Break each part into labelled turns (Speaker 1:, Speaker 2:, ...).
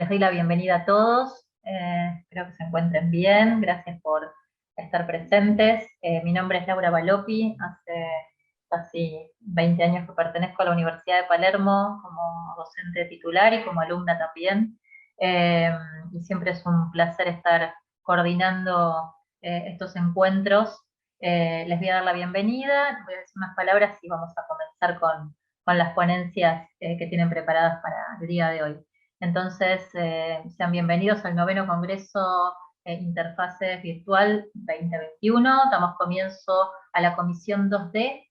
Speaker 1: Les doy la bienvenida a todos, espero que se encuentren bien, gracias por estar presentes. Mi nombre es Laura Balopi, hace casi 20 años que pertenezco a la Universidad de Palermo como docente titular y como alumna también. Y siempre es un placer estar coordinando estos encuentros. Les voy a dar la bienvenida, voy a decir unas palabras y vamos a comenzar con las ponencias que tienen preparadas para el día de hoy. Entonces, sean bienvenidos al 9º Congreso Interfaces Virtual 2021. Damos comienzo a la Comisión 2D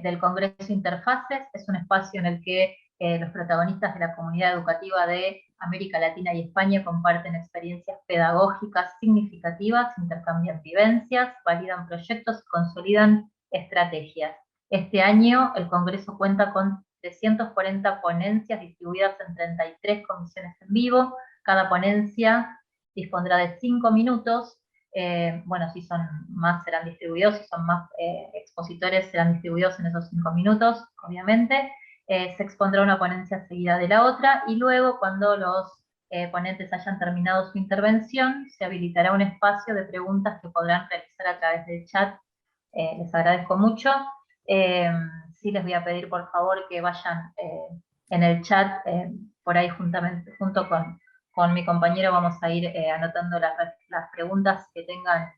Speaker 1: del Congreso Interfaces. Es un espacio en el que los protagonistas de la comunidad educativa de América Latina y España comparten experiencias pedagógicas significativas, intercambian vivencias, validan proyectos y consolidan estrategias. Este año el Congreso cuenta con 340 ponencias distribuidas en 33 comisiones en vivo. Cada ponencia dispondrá de 5 minutos. Bueno, si son más serán distribuidos, si son más expositores serán distribuidos en esos 5 minutos, obviamente. Se expondrá una ponencia seguida de la otra y luego, cuando los ponentes hayan terminado su intervención, se habilitará un espacio de preguntas que podrán realizar a través del chat. Les agradezco mucho. Sí les voy a pedir por favor que vayan en el chat, por ahí junto con mi compañero vamos a ir anotando las preguntas que tengan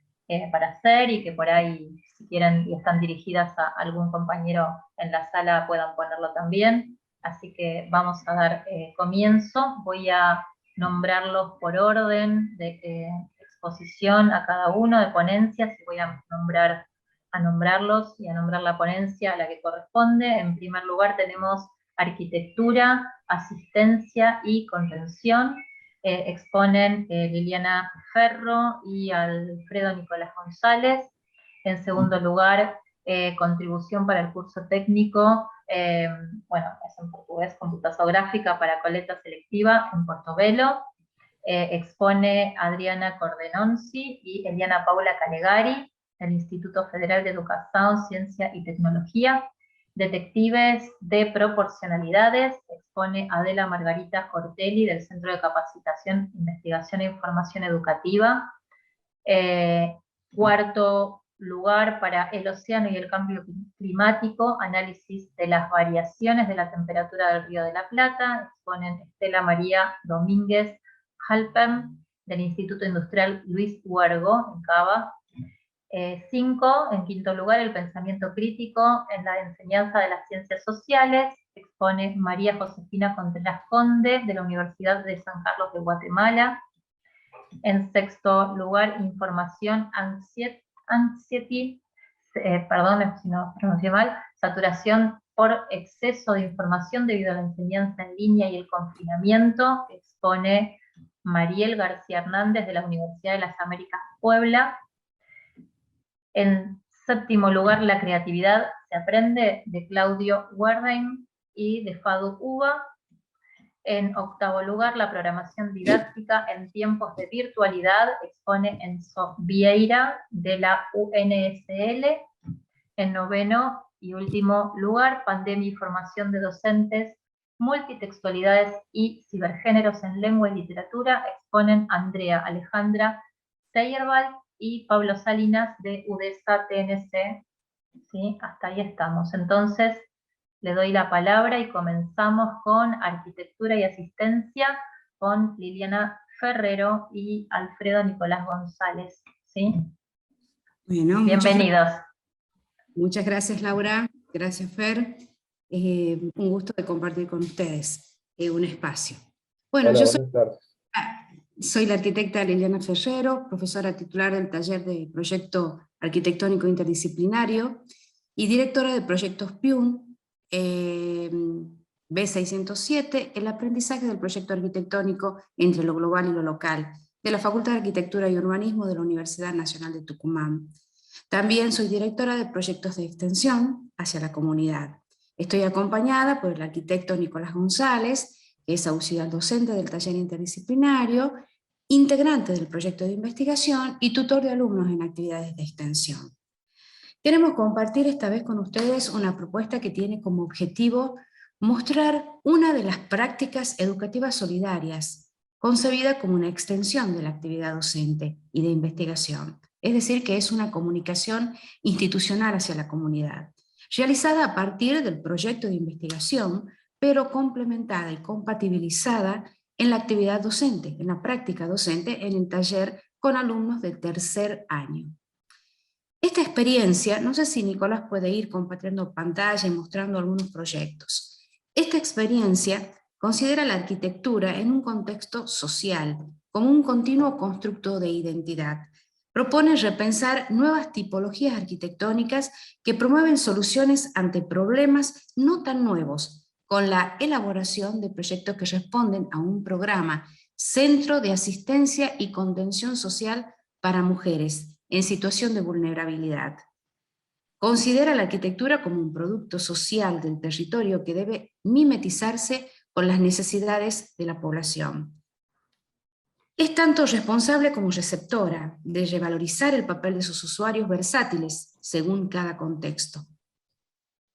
Speaker 1: para hacer, y que por ahí, si quieren y están dirigidas a algún compañero en la sala, puedan ponerlo también. Así que vamos a dar comienzo. Voy a nombrarlos por orden de exposición a cada uno de ponencias, y voy a nombrarlos y a nombrar la ponencia a la que corresponde. En primer lugar tenemos Arquitectura, Asistencia y Contención. Exponen Liliana Ferro y Alfredo Nicolás González. En segundo lugar, Contribución para el curso técnico, bueno, es en portugués, Computazográfica para coleta selectiva en Portobelo. Expone Adriana Cordenonzi y Eliana Paula Calegari, del Instituto Federal de Educación, Ciencia y Tecnología. Detectives de Proporcionalidades, expone Adela Margarita Ortelli, del Centro de Capacitación, Investigación e Información Educativa. Cuarto lugar, para el océano y el cambio climático, análisis de las variaciones de la temperatura del Río de la Plata, exponen Estela María Domínguez Halpern, del Instituto Industrial Luis Huergo, en Cava. 5, en quinto lugar, el pensamiento crítico en la enseñanza de las ciencias sociales, expone María Josefina Contreras Conde, de la Universidad de San Carlos de Guatemala. En sexto lugar, información anxiety, perdón si no pronuncié mal, saturación por exceso de información debido a la enseñanza en línea y el confinamiento, expone Mariel García Hernández, de la Universidad de las Américas Puebla. En séptimo lugar, La creatividad se aprende, de Claudio Wertheim y de Fadu Uva. En octavo lugar, La programación didáctica en tiempos de virtualidad, expone Enzo Vieira, de la UNSL. En noveno y último lugar, Pandemia y formación de docentes, multitextualidades y cibergéneros en lengua y literatura, exponen Andrea Alejandra Seyerwald y Pablo Salinas, de UDESA TNC. ¿Sí? Hasta ahí estamos. Entonces, le doy la palabra y comenzamos con Arquitectura y Asistencia, con Liliana Ferrero y Alfredo Nicolás González. ¿Sí?
Speaker 2: Bueno,
Speaker 1: bienvenidos.
Speaker 2: Muchas gracias, Laura. Gracias, Fer. Un gusto de compartir con ustedes un espacio. Bueno,
Speaker 3: hola,
Speaker 2: yo
Speaker 3: soy
Speaker 2: la arquitecta Liliana Ferrero, profesora titular del taller de Proyecto Arquitectónico Interdisciplinario y directora de proyectos PIUN, B607, el aprendizaje del proyecto arquitectónico entre lo global y lo local, de la Facultad de Arquitectura y Urbanismo de la Universidad Nacional de Tucumán. También soy directora de proyectos de extensión hacia la comunidad. Estoy acompañada por el arquitecto Nicolás González, que es auxiliar docente del taller interdisciplinario, integrante del proyecto de investigación y tutor de alumnos en actividades de extensión. Queremos compartir esta vez con ustedes una propuesta que tiene como objetivo mostrar una de las prácticas educativas solidarias concebida como una extensión de la actividad docente y de investigación, es decir, que es una comunicación institucional hacia la comunidad, realizada a partir del proyecto de investigación, pero complementada y compatibilizada en la actividad docente, en la práctica docente, en el taller con alumnos del tercer año. Esta experiencia, no sé si Nicolás puede ir compartiendo pantalla y mostrando algunos proyectos. Esta experiencia considera la arquitectura en un contexto social, como un continuo constructo de identidad. Propone repensar nuevas tipologías arquitectónicas que promueven soluciones ante problemas no tan nuevos, con la elaboración de proyectos que responden a un programa, Centro de Asistencia y Contención Social para Mujeres en situación de vulnerabilidad. Considera la arquitectura como un producto social del territorio que debe mimetizarse con las necesidades de la población. Es tanto responsable como receptora de revalorizar el papel de sus usuarios versátiles según cada contexto.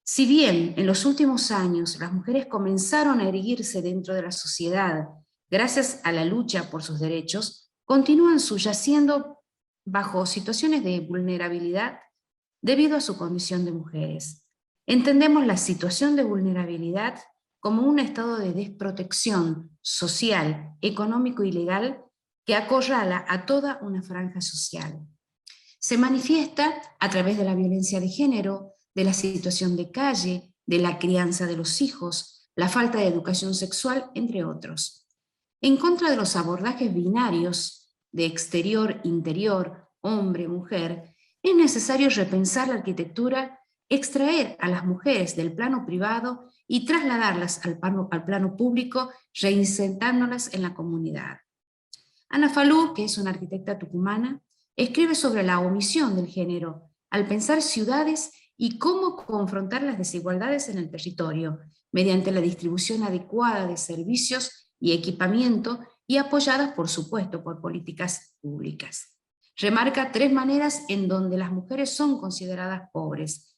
Speaker 2: Si bien en los últimos años las mujeres comenzaron a erguirse dentro de la sociedad gracias a la lucha por sus derechos, continúan subyaciendo bajo situaciones de vulnerabilidad debido a su condición de mujeres. Entendemos la situación de vulnerabilidad como un estado de desprotección social, económico y legal que acorrala a toda una franja social. Se manifiesta a través de la violencia de género, de la situación de calle, de la crianza de los hijos, la falta de educación sexual, entre otros. En contra de los abordajes binarios de exterior-interior, hombre-mujer, es necesario repensar la arquitectura, extraer a las mujeres del plano privado y trasladarlas al plano público, reinsertándolas en la comunidad. Ana Falú, que es una arquitecta tucumana, escribe sobre la omisión del género al pensar ciudades y cómo confrontar las desigualdades en el territorio mediante la distribución adecuada de servicios y equipamiento y apoyadas, por supuesto, por políticas públicas. Remarca 3 maneras en donde las mujeres son consideradas pobres,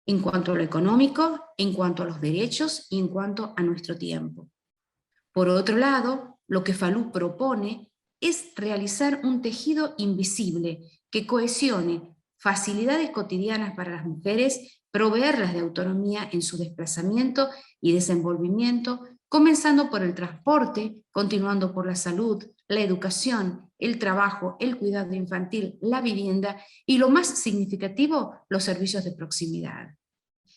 Speaker 2: en cuanto a lo económico, en cuanto a los derechos y en cuanto a nuestro tiempo. Por otro lado, lo que Falú propone es realizar un tejido invisible que cohesione facilidades cotidianas para las mujeres, proveerlas de autonomía en su desplazamiento y desenvolvimiento, comenzando por el transporte, continuando por la salud, la educación, el trabajo, el cuidado infantil, la vivienda y, lo más significativo, los servicios de proximidad.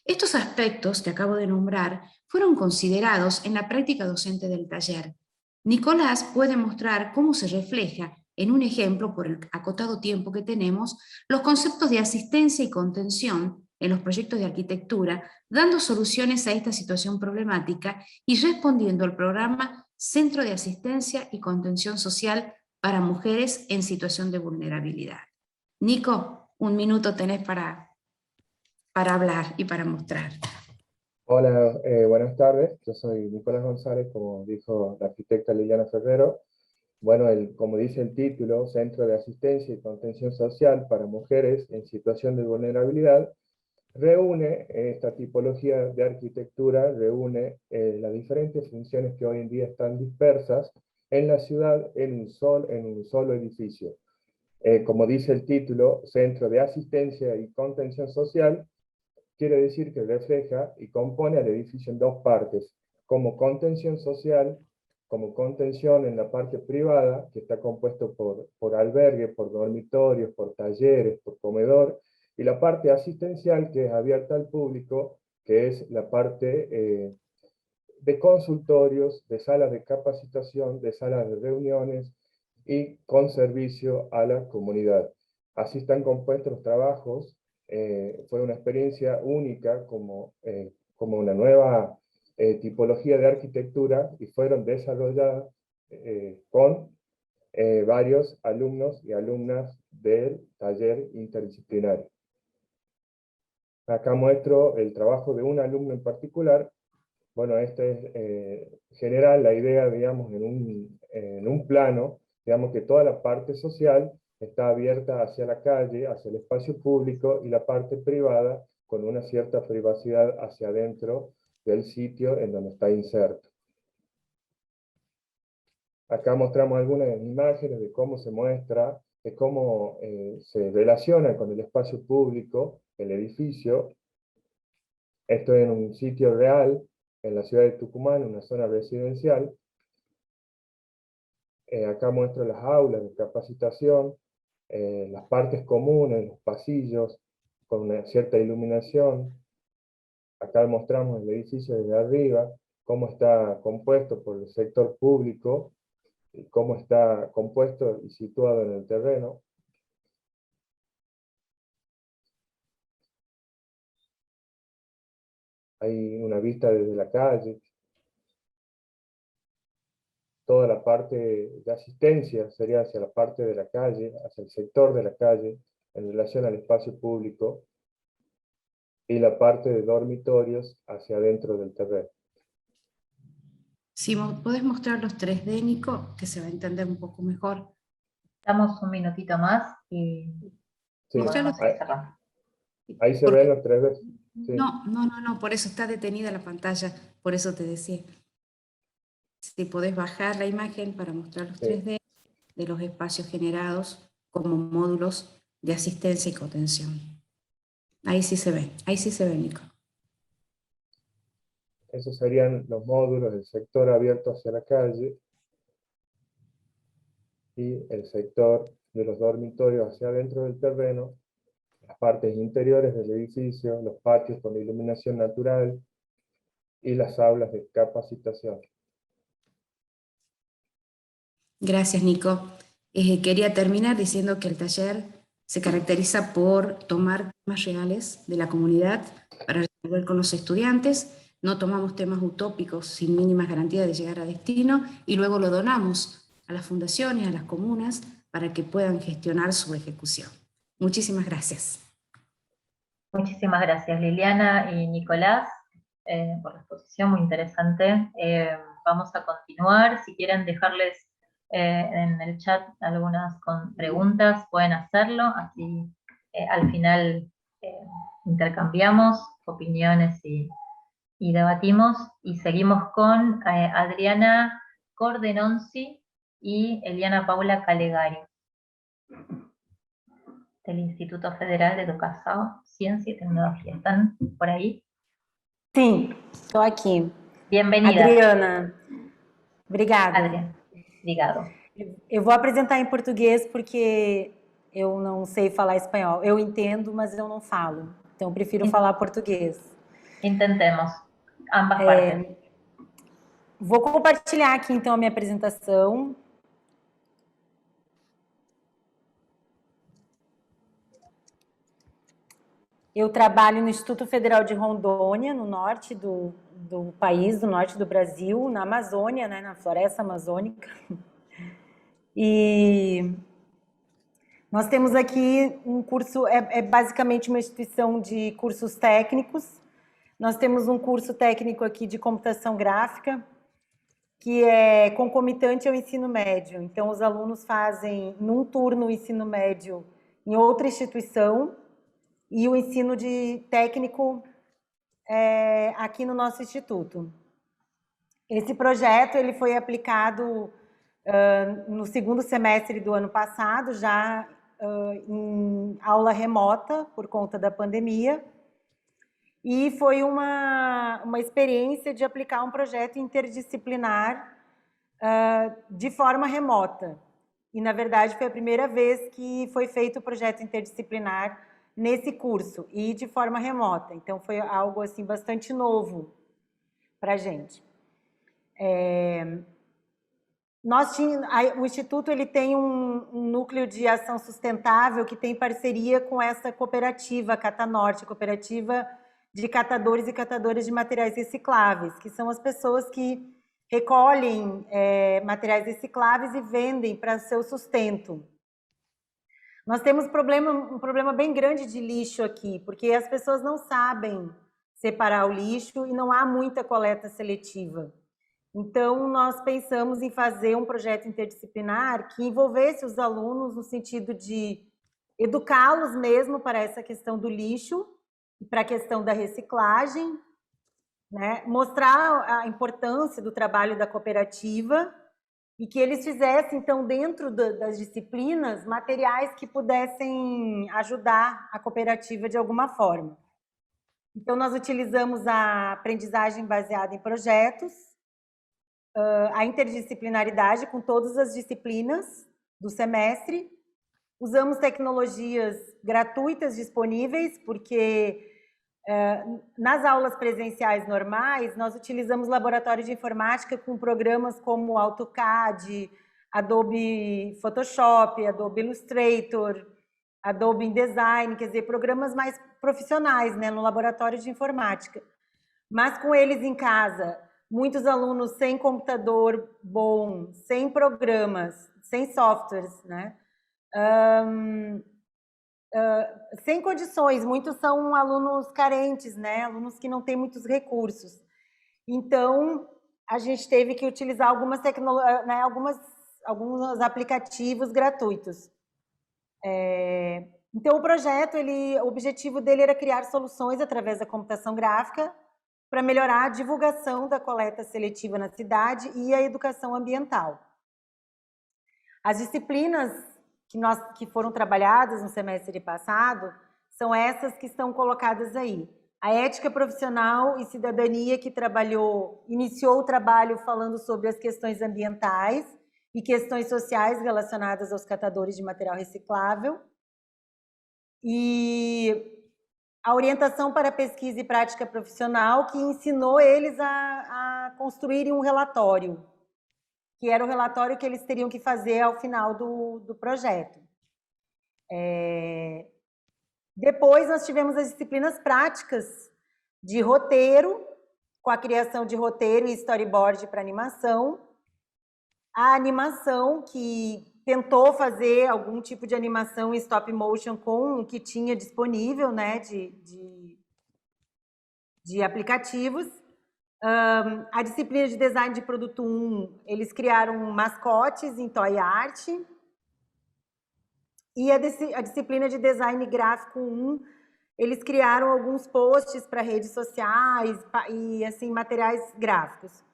Speaker 2: Estos aspectos que acabo de nombrar fueron considerados en la práctica docente del taller. Nicolás puede mostrar cómo se refleja en un ejemplo, por el acotado tiempo que tenemos, los conceptos de asistencia y contención en los proyectos de arquitectura, dando soluciones a esta situación problemática y respondiendo al programa Centro de Asistencia y Contención Social para Mujeres en Situación de Vulnerabilidad. Nico, 1 minuto tenés para hablar y para mostrar.
Speaker 4: Hola, buenas tardes. Yo soy Nicolás González, como dijo la arquitecta Liliana Ferrero. Bueno, como dice el título, Centro de Asistencia y Contención Social para Mujeres en Situación de Vulnerabilidad, reúne esta tipología de arquitectura, reúne las diferentes funciones que hoy en día están dispersas en la ciudad en un solo edificio. Como dice el título, Centro de Asistencia y Contención Social, quiere decir que refleja y compone al edificio en 2 partes, como contención social, como contención en la parte privada, que está compuesto por albergue, por dormitorios, por talleres, por comedor, y la parte asistencial, que es abierta al público, que es la parte de consultorios, de salas de capacitación, de salas de reuniones, y con servicio a la comunidad. Así están compuestos los trabajos. Fue una experiencia única como una nueva tipología de arquitectura, y fueron desarrolladas con varios alumnos y alumnas del taller interdisciplinario. Acá muestro el trabajo de un alumno en particular. Bueno, este es general la idea, digamos, en un plano, digamos que toda la parte social está abierta hacia la calle, hacia el espacio público, y la parte privada con una cierta privacidad hacia adentro del sitio en donde está inserto. Acá mostramos algunas imágenes de cómo se muestra, de cómo se relaciona con el espacio público, el edificio. Esto es en un sitio real, en la ciudad de Tucumán, en una zona residencial. Acá muestro las aulas de capacitación, las partes comunes, los pasillos, con una cierta iluminación. Acá mostramos el edificio desde arriba, cómo está compuesto por el sector público, y cómo está compuesto y situado en el terreno. Hay una vista desde la calle. Toda la parte de asistencia sería hacia la parte de la calle, hacia el sector de la calle, en relación al espacio público, y la parte de dormitorios hacia adentro del terreno.
Speaker 2: Si podés mostrar los 3D, Nico, que se va a entender un poco mejor.
Speaker 1: Damos un minutito más y
Speaker 4: Sí,
Speaker 1: podemos ir cerrando.
Speaker 4: ahí se ven los 3D. Sí.
Speaker 2: No, por eso está detenida la pantalla, por eso te decía. Si podés bajar la imagen para mostrar los 3D de los espacios generados como módulos de asistencia y contención. Ahí sí se ve, Nico.
Speaker 4: Esos serían los módulos del sector abierto hacia la calle y el sector de los dormitorios hacia adentro del terreno, las partes interiores del edificio, los patios con iluminación natural y las aulas de capacitación.
Speaker 2: Gracias, Nico. Quería terminar diciendo que el taller se caracteriza por tomar temas reales de la comunidad para resolver con los estudiantes. No tomamos temas utópicos sin mínimas garantías de llegar a destino y luego lo donamos a las fundaciones, a las comunas, para que puedan gestionar su ejecución. Muchísimas gracias.
Speaker 1: Muchísimas gracias, Liliana y Nicolás, por la exposición, muy interesante. Vamos a continuar. Si quieren dejarles en el chat algunas preguntas, pueden hacerlo, así al final intercambiamos opiniones y debatimos. Y seguimos con Adriana Cordenonzi y Eliana Paula Calegari, del Instituto Federal de Educação, Ciencia y Tecnología. ¿Están por ahí?
Speaker 3: Sim, estou aqui.
Speaker 1: Bem-vinda.
Speaker 3: Adriana, obrigada.
Speaker 1: Adriana, obrigado.
Speaker 3: Eu vou apresentar em português porque eu não sei falar espanhol. Eu entendo, mas eu não falo. Então, eu prefiro falar português.
Speaker 1: Intentemos, ambas partes.
Speaker 3: Vou compartilhar aqui, então, a minha apresentação. Eu trabalho no Instituto Federal de Rondônia, no norte do país, do norte do Brasil, na Amazônia, né, na floresta amazônica. E nós temos aqui um curso, é basicamente uma instituição de cursos técnicos. Nós temos um curso técnico aqui de computação gráfica, que é concomitante ao ensino médio. Então, os alunos fazem, num turno, o ensino médio em outra instituição, e o ensino de técnico aqui no nosso instituto. Esse projeto ele foi aplicado no segundo semestre do ano passado, já em aula remota, por conta da pandemia, e foi uma experiência de aplicar um projeto interdisciplinar de forma remota. E, na verdade, foi a primeira vez que foi feito o projeto interdisciplinar nesse curso, e de forma remota. Então, foi algo assim, bastante novo para a gente. O Instituto ele tem um núcleo de ação sustentável que tem parceria com essa cooperativa, Catanorte, cooperativa de catadores e catadoras de materiais recicláveis, que são as pessoas que recolhem materiais recicláveis e vendem para seu sustento. Nós temos um problema bem grande de lixo aqui, porque as pessoas não sabem separar o lixo e não há muita coleta seletiva. Então, nós pensamos em fazer um projeto interdisciplinar que envolvesse os alunos no sentido de educá-los mesmo para essa questão do lixo e para a questão da reciclagem, né? Mostrar a importância do trabalho da cooperativa e que eles fizessem, então, dentro das disciplinas, materiais que pudessem ajudar a cooperativa de alguma forma. Então, nós utilizamos a aprendizagem baseada em projetos, a interdisciplinaridade com todas as disciplinas do semestre, usamos tecnologias gratuitas disponíveis, porque nas aulas presenciais normais, nós utilizamos laboratório de informática com programas como AutoCAD, Adobe Photoshop, Adobe Illustrator, Adobe InDesign, quer dizer, programas mais profissionais, né, no laboratório de informática. Mas com eles em casa, muitos alunos sem computador bom, sem programas, sem softwares, né? Sem condições, muitos são alunos carentes, né? Alunos que não têm muitos recursos. Então, a gente teve que utilizar algumas tecnologias, né? Alguns aplicativos gratuitos. Então, o projeto, o objetivo dele era criar soluções através da computação gráfica para melhorar a divulgação da coleta seletiva na cidade e a educação ambiental. As disciplinas que foram trabalhadas no semestre passado são essas que estão colocadas aí. A ética profissional e cidadania, que iniciou o trabalho falando sobre as questões ambientais e questões sociais relacionadas aos catadores de material reciclável. E a orientação para pesquisa e prática profissional, que ensinou eles a construírem um relatório, que era o relatório que eles teriam que fazer ao final do projeto. Depois, nós tivemos as disciplinas práticas de roteiro, com a criação de roteiro e storyboard para animação. A animação, que tentou fazer algum tipo de animação em stop motion com o que tinha disponível, né, de aplicativos. A disciplina de design de produto 1, eles criaram mascotes em toy art. E a disciplina de design gráfico 1, eles criaram alguns posts para redes sociais e assim, materiais gráficos.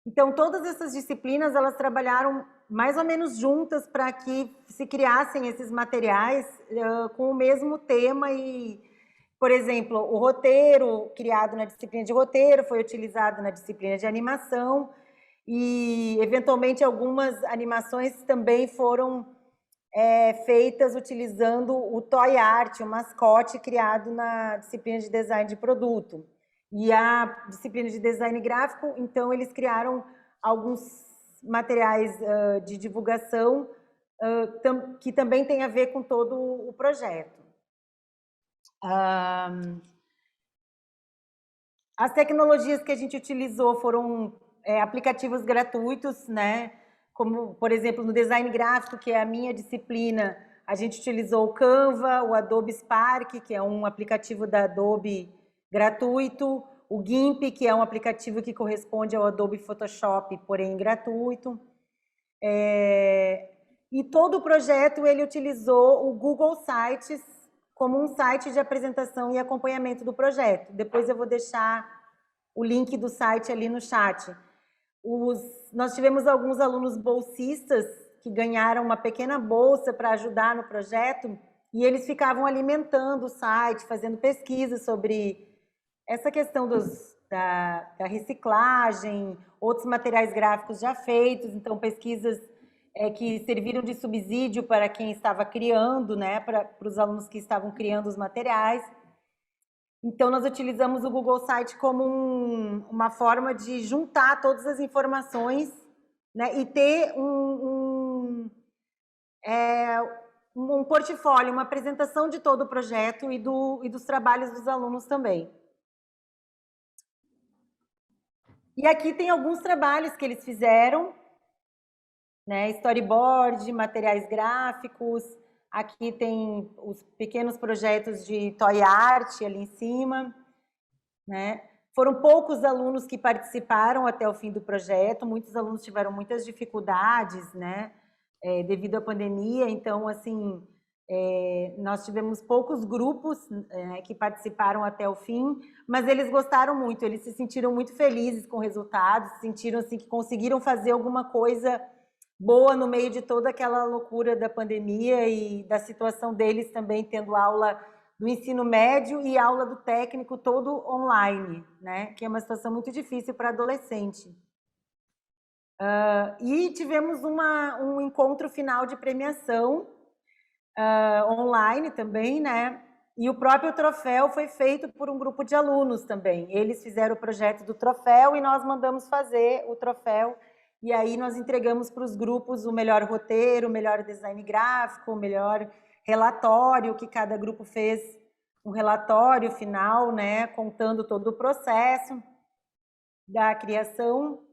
Speaker 3: Então, todas essas disciplinas, elas trabalharam mais ou menos juntas para que se criassem esses materiais com o mesmo tema e, por exemplo, o roteiro criado na disciplina de roteiro foi utilizado na disciplina de animação e, eventualmente, algumas animações também foram feitas utilizando o toy art, o mascote criado na disciplina de design de produto. E a disciplina de design gráfico, então, eles criaram alguns materiais de divulgação que também tem a ver com todo o projeto. As tecnologias que a gente utilizou foram aplicativos gratuitos, né? Como, por exemplo, no design gráfico, que é a minha disciplina, a gente utilizou o Canva, o Adobe Spark, que é um aplicativo da Adobe gratuito, o GIMP, que é um aplicativo que corresponde ao Adobe Photoshop, porém gratuito. E todo o projeto, ele utilizou o Google Sites como um site de apresentação e acompanhamento do projeto. Depois eu vou deixar o link do site ali no chat. Nós tivemos alguns alunos bolsistas que ganharam uma pequena bolsa para ajudar no projeto e eles ficavam alimentando o site, fazendo pesquisas sobre essa questão da reciclagem, outros materiais gráficos já feitos, então pesquisas que serviram de subsídio para quem estava criando, né, para os alunos que estavam criando os materiais. Então, nós utilizamos o Google Site como uma forma de juntar todas as informações, né, e ter um portfólio, uma apresentação de todo o projeto e dos trabalhos dos alunos também. E aqui tem alguns trabalhos que eles fizeram, né, storyboard, materiais gráficos. Aqui tem os pequenos projetos de toy art ali em cima, né? Foram poucos alunos que participaram até o fim do projeto, muitos alunos tiveram muitas dificuldades, né? Devido à pandemia, então, assim, nós tivemos poucos grupos que participaram até o fim, mas eles gostaram muito, eles se sentiram muito felizes com o resultado, se sentiram assim, que conseguiram fazer alguma coisa boa no meio de toda aquela loucura da pandemia e da situação deles também tendo aula do ensino médio e aula do técnico todo online, né? Que é uma situação muito difícil para adolescente. E tivemos um encontro final de premiação online também, né? E o próprio troféu foi feito por um grupo de alunos também. Eles fizeram o projeto do troféu e nós mandamos fazer o troféu. E aí nós entregamos para os grupos o melhor roteiro, o melhor design gráfico, o melhor relatório, que cada grupo fez um relatório final, né, contando todo o processo da criação.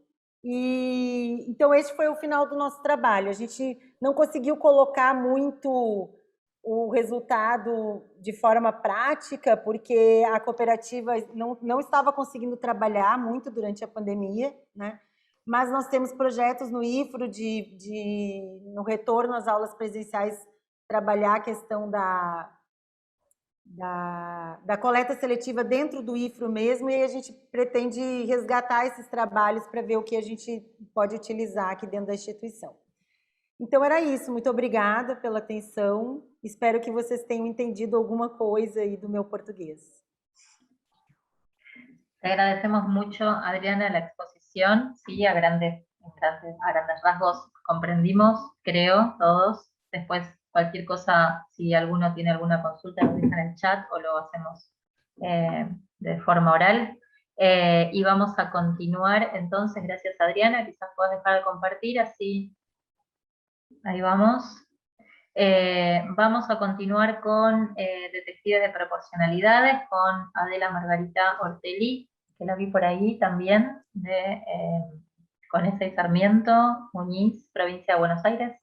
Speaker 3: E então esse foi o final do nosso trabalho. A gente não conseguiu colocar muito o resultado de forma prática, porque a cooperativa não estava conseguindo trabalhar muito durante a pandemia, né? Mas nós temos projetos no IFRO no retorno às aulas presenciais, trabalhar a questão da coleta seletiva dentro do IFRO mesmo, e a gente pretende resgatar esses trabalhos para ver o que a gente pode utilizar aqui dentro da instituição. Então era isso, muito obrigada pela atenção, espero que vocês tenham entendido alguma coisa aí do meu português.
Speaker 1: Te agradecemos mucho, Adriana, la exposición. Sí, a grandes rasgos comprendimos, creo, todos. Después, cualquier cosa, si alguno tiene alguna consulta, lo deja en el chat o lo hacemos de forma oral. Y vamos a continuar, entonces, gracias, Adriana. Quizás puedas dejar de compartir, así. Ahí vamos. Vamos a continuar con detectives de proporcionalidades, con Adela Margarita Ortelli, que la vi por ahí también, con ese Sarmiento, Muñiz, provincia de Buenos Aires.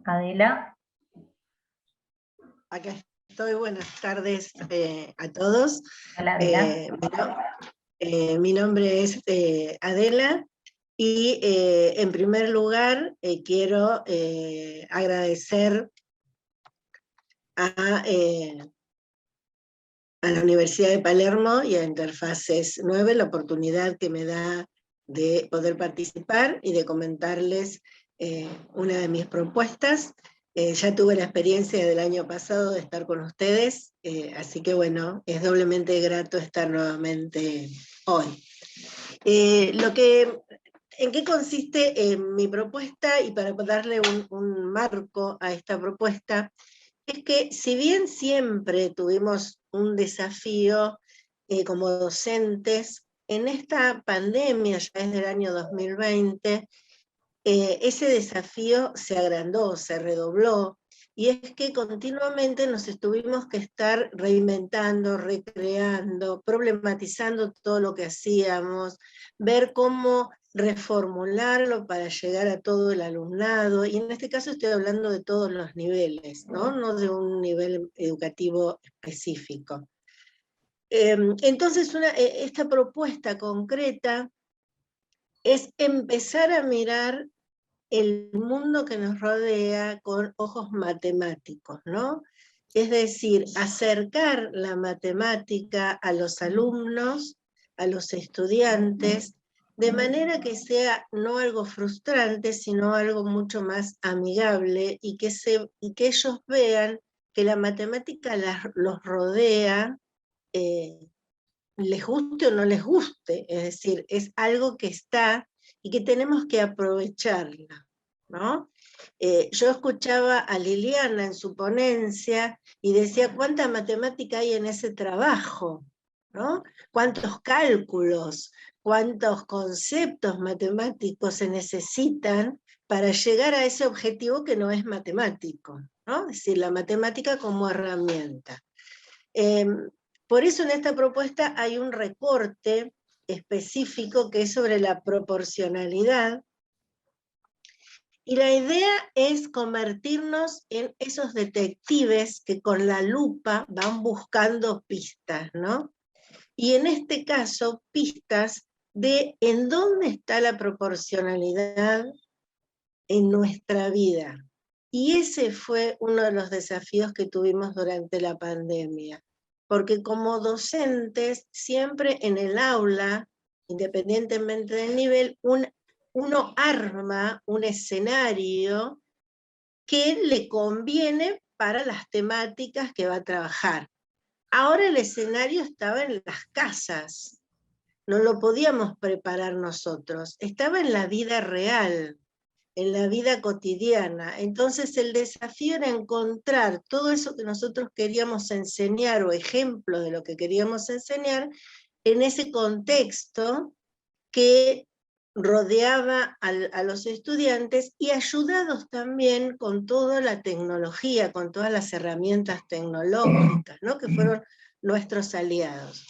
Speaker 1: Adela.
Speaker 5: Acá estoy, buenas tardes a todos.
Speaker 1: Hola, Adela.
Speaker 5: Mi nombre es Adela. Y en primer lugar quiero agradecer a la Universidad de Palermo y a Interfaces 9 la oportunidad que me da de poder participar y de comentarles una de mis propuestas. Ya tuve la experiencia del año pasado de estar con ustedes, así que bueno, es doblemente grato estar nuevamente hoy. ¿En qué consiste mi propuesta? Y para darle un marco a esta propuesta, es que si bien siempre tuvimos un desafío como docentes, en esta pandemia, ya desde el año 2020, ese desafío se agrandó, se redobló, y es que continuamente nos tuvimos que estar reinventando, recreando, problematizando todo lo que hacíamos, ver cómo reformularlo para llegar a todo el alumnado, y en este caso estoy hablando de todos los niveles, no de un nivel educativo específico. Entonces esta propuesta concreta es empezar a mirar el mundo que nos rodea con ojos matemáticos, ¿no? Es decir, acercar la matemática a los alumnos, a los estudiantes, de manera que sea no algo frustrante, sino algo mucho más amigable, y que ellos vean que la matemática los rodea, les guste o no les guste, es decir, es algo que está y que tenemos que aprovecharla, ¿no? Yo escuchaba a Liliana en su ponencia y decía cuánta matemática hay en ese trabajo, ¿no? Cuántos cálculos, cuántos conceptos matemáticos se necesitan para llegar a ese objetivo que no es matemático, ¿no? Es decir, la matemática como herramienta. Por eso en esta propuesta hay un recorte específico que es sobre la proporcionalidad, y la idea es convertirnos en esos detectives que con la lupa van buscando pistas, ¿no? Y en este caso, pistas de en dónde está la proporcionalidad en nuestra vida. Y ese fue uno de los desafíos que tuvimos durante la pandemia, porque como docentes, siempre en el aula, independientemente del nivel, uno arma un escenario que le conviene para las temáticas que va a trabajar. Ahora el escenario estaba en las casas, no lo podíamos preparar nosotros, estaba en la vida real, en la vida cotidiana. Entonces el desafío era encontrar todo eso que nosotros queríamos enseñar o ejemplos de lo que queríamos enseñar en ese contexto que rodeaba a los estudiantes y ayudados también con toda la tecnología, con todas las herramientas tecnológicas, ¿no? Que fueron nuestros aliados.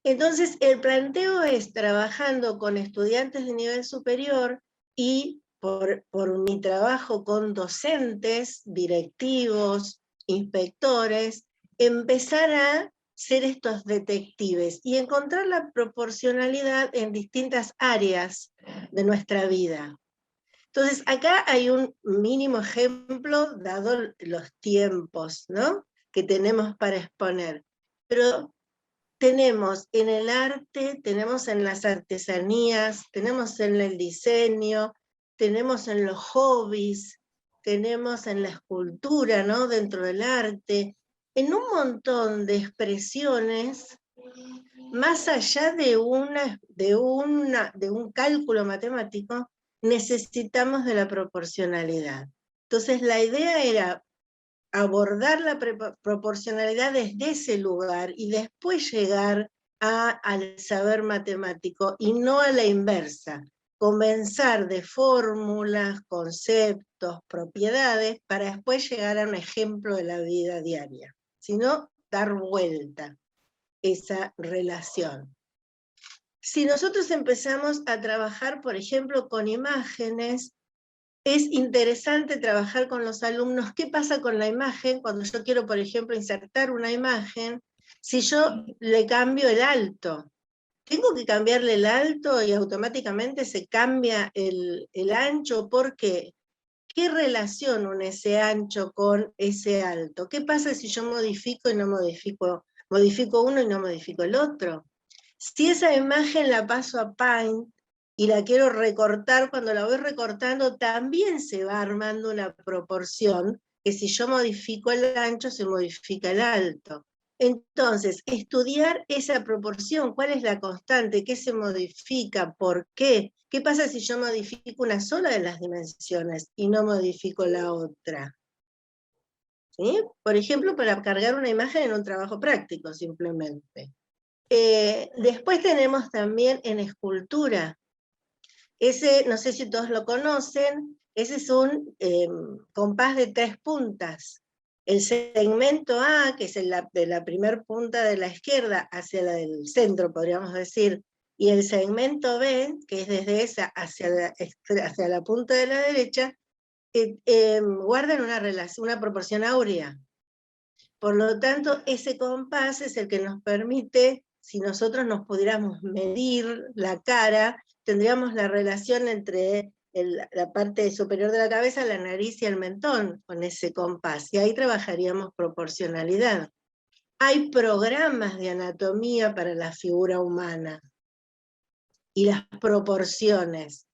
Speaker 5: Entonces el planteo es trabajando con estudiantes de nivel superior y por mi trabajo con docentes, directivos, inspectores, empezar a ser estos detectives y encontrar la proporcionalidad en distintas áreas de nuestra vida. Entonces, acá hay un mínimo ejemplo, dado los tiempos, ¿no?, que tenemos para exponer. Pero tenemos en el arte, tenemos en las artesanías, tenemos en el diseño, tenemos en los hobbies, tenemos en la escultura, ¿no?, dentro del arte, en un montón de expresiones, más allá de un cálculo matemático, necesitamos de la proporcionalidad. Entonces la idea era abordar la proporcionalidad desde ese lugar y después llegar al saber matemático y no a la inversa. Comenzar de fórmulas, conceptos, propiedades, para después llegar a un ejemplo de la vida diaria. Sino dar vuelta esa relación. Si nosotros empezamos a trabajar, por ejemplo, con imágenes, es interesante trabajar con los alumnos. ¿Qué pasa con la imagen cuando yo quiero, por ejemplo, insertar una imagen? Si yo le cambio el alto, ¿tengo que cambiarle el alto y automáticamente se cambia el ancho? ¿Por qué? ¿Qué relación une ese ancho con ese alto? ¿Qué pasa si yo modifico y no modifico uno y no modifico el otro? Si esa imagen la paso a Paint y la quiero recortar, cuando la voy recortando también se va armando una proporción, que si yo modifico el ancho, se modifica el alto. Entonces, estudiar esa proporción, cuál es la constante, qué se modifica, por qué, qué pasa si yo modifico una sola de las dimensiones y no modifico la otra. ¿Sí? Por ejemplo, para cargar una imagen en un trabajo práctico, simplemente. Después tenemos también en escultura. Ese, no sé si todos lo conocen, ese es un compás de 3 puntas. El segmento A, que es de la primera punta de la izquierda hacia la del centro, podríamos decir, y el segmento B, que es desde esa hacia la punta de la derecha, guardan una proporción áurea. Por lo tanto, ese compás es el que nos permite, si nosotros nos pudiéramos medir la cara, tendríamos la relación entre la parte superior de la cabeza, la nariz y el mentón, con ese compás, y ahí trabajaríamos proporcionalidad. Hay programas de anatomía para la figura humana, y las proporciones.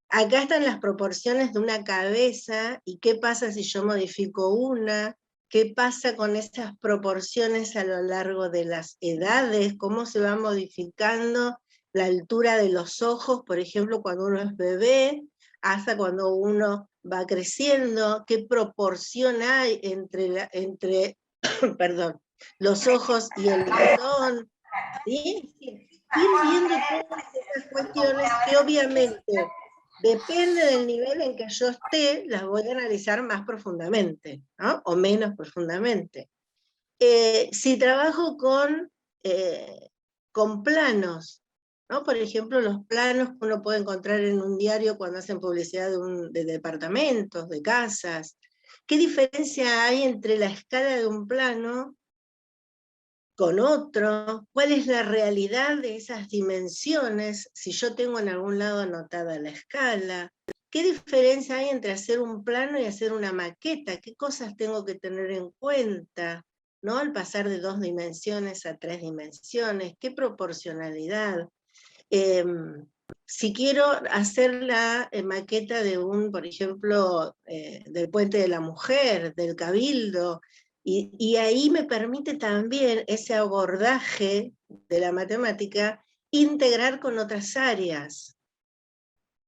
Speaker 5: Acá están las proporciones de una cabeza, y qué pasa si yo modifico una, qué pasa con esas proporciones a lo largo de las edades, cómo se va modificando la altura de los ojos, por ejemplo, cuando uno es bebé, hasta cuando uno va creciendo, qué proporción hay entre perdón, los ojos y el mentón, ¿sí? Ir viendo todas esas cuestiones que obviamente depende del nivel en que yo esté, las voy a analizar más profundamente, ¿no?, o menos profundamente. Si trabajo con planos, ¿no?, por ejemplo, los planos que uno puede encontrar en un diario cuando hacen publicidad de departamentos, de casas, ¿qué diferencia hay entre la escala de un plano con otro? ¿Cuál es la realidad de esas dimensiones si yo tengo en algún lado anotada la escala? ¿Qué diferencia hay entre hacer un plano y hacer una maqueta? ¿Qué cosas tengo que tener en cuenta, ¿no?, al pasar de 2 dimensiones a 3 dimensiones? ¿Qué proporcionalidad? si quiero hacer la maqueta de por ejemplo, del Puente de la Mujer, del Cabildo, y ahí me permite también ese abordaje de la matemática integrar con otras áreas,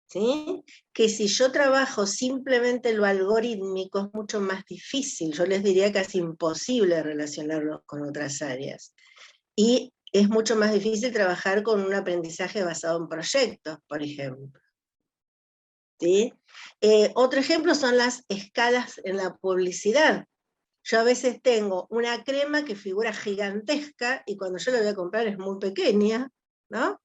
Speaker 5: ¿sí? Que si yo trabajo simplemente lo algorítmico es mucho más difícil, yo les diría casi imposible relacionarlo con otras áreas. Y es mucho más difícil trabajar con un aprendizaje basado en proyectos, por ejemplo. ¿Sí? Otro ejemplo son las escalas en la publicidad. Yo a veces tengo una crema que figura gigantesca y cuando yo la voy a comprar es muy pequeña, ¿no?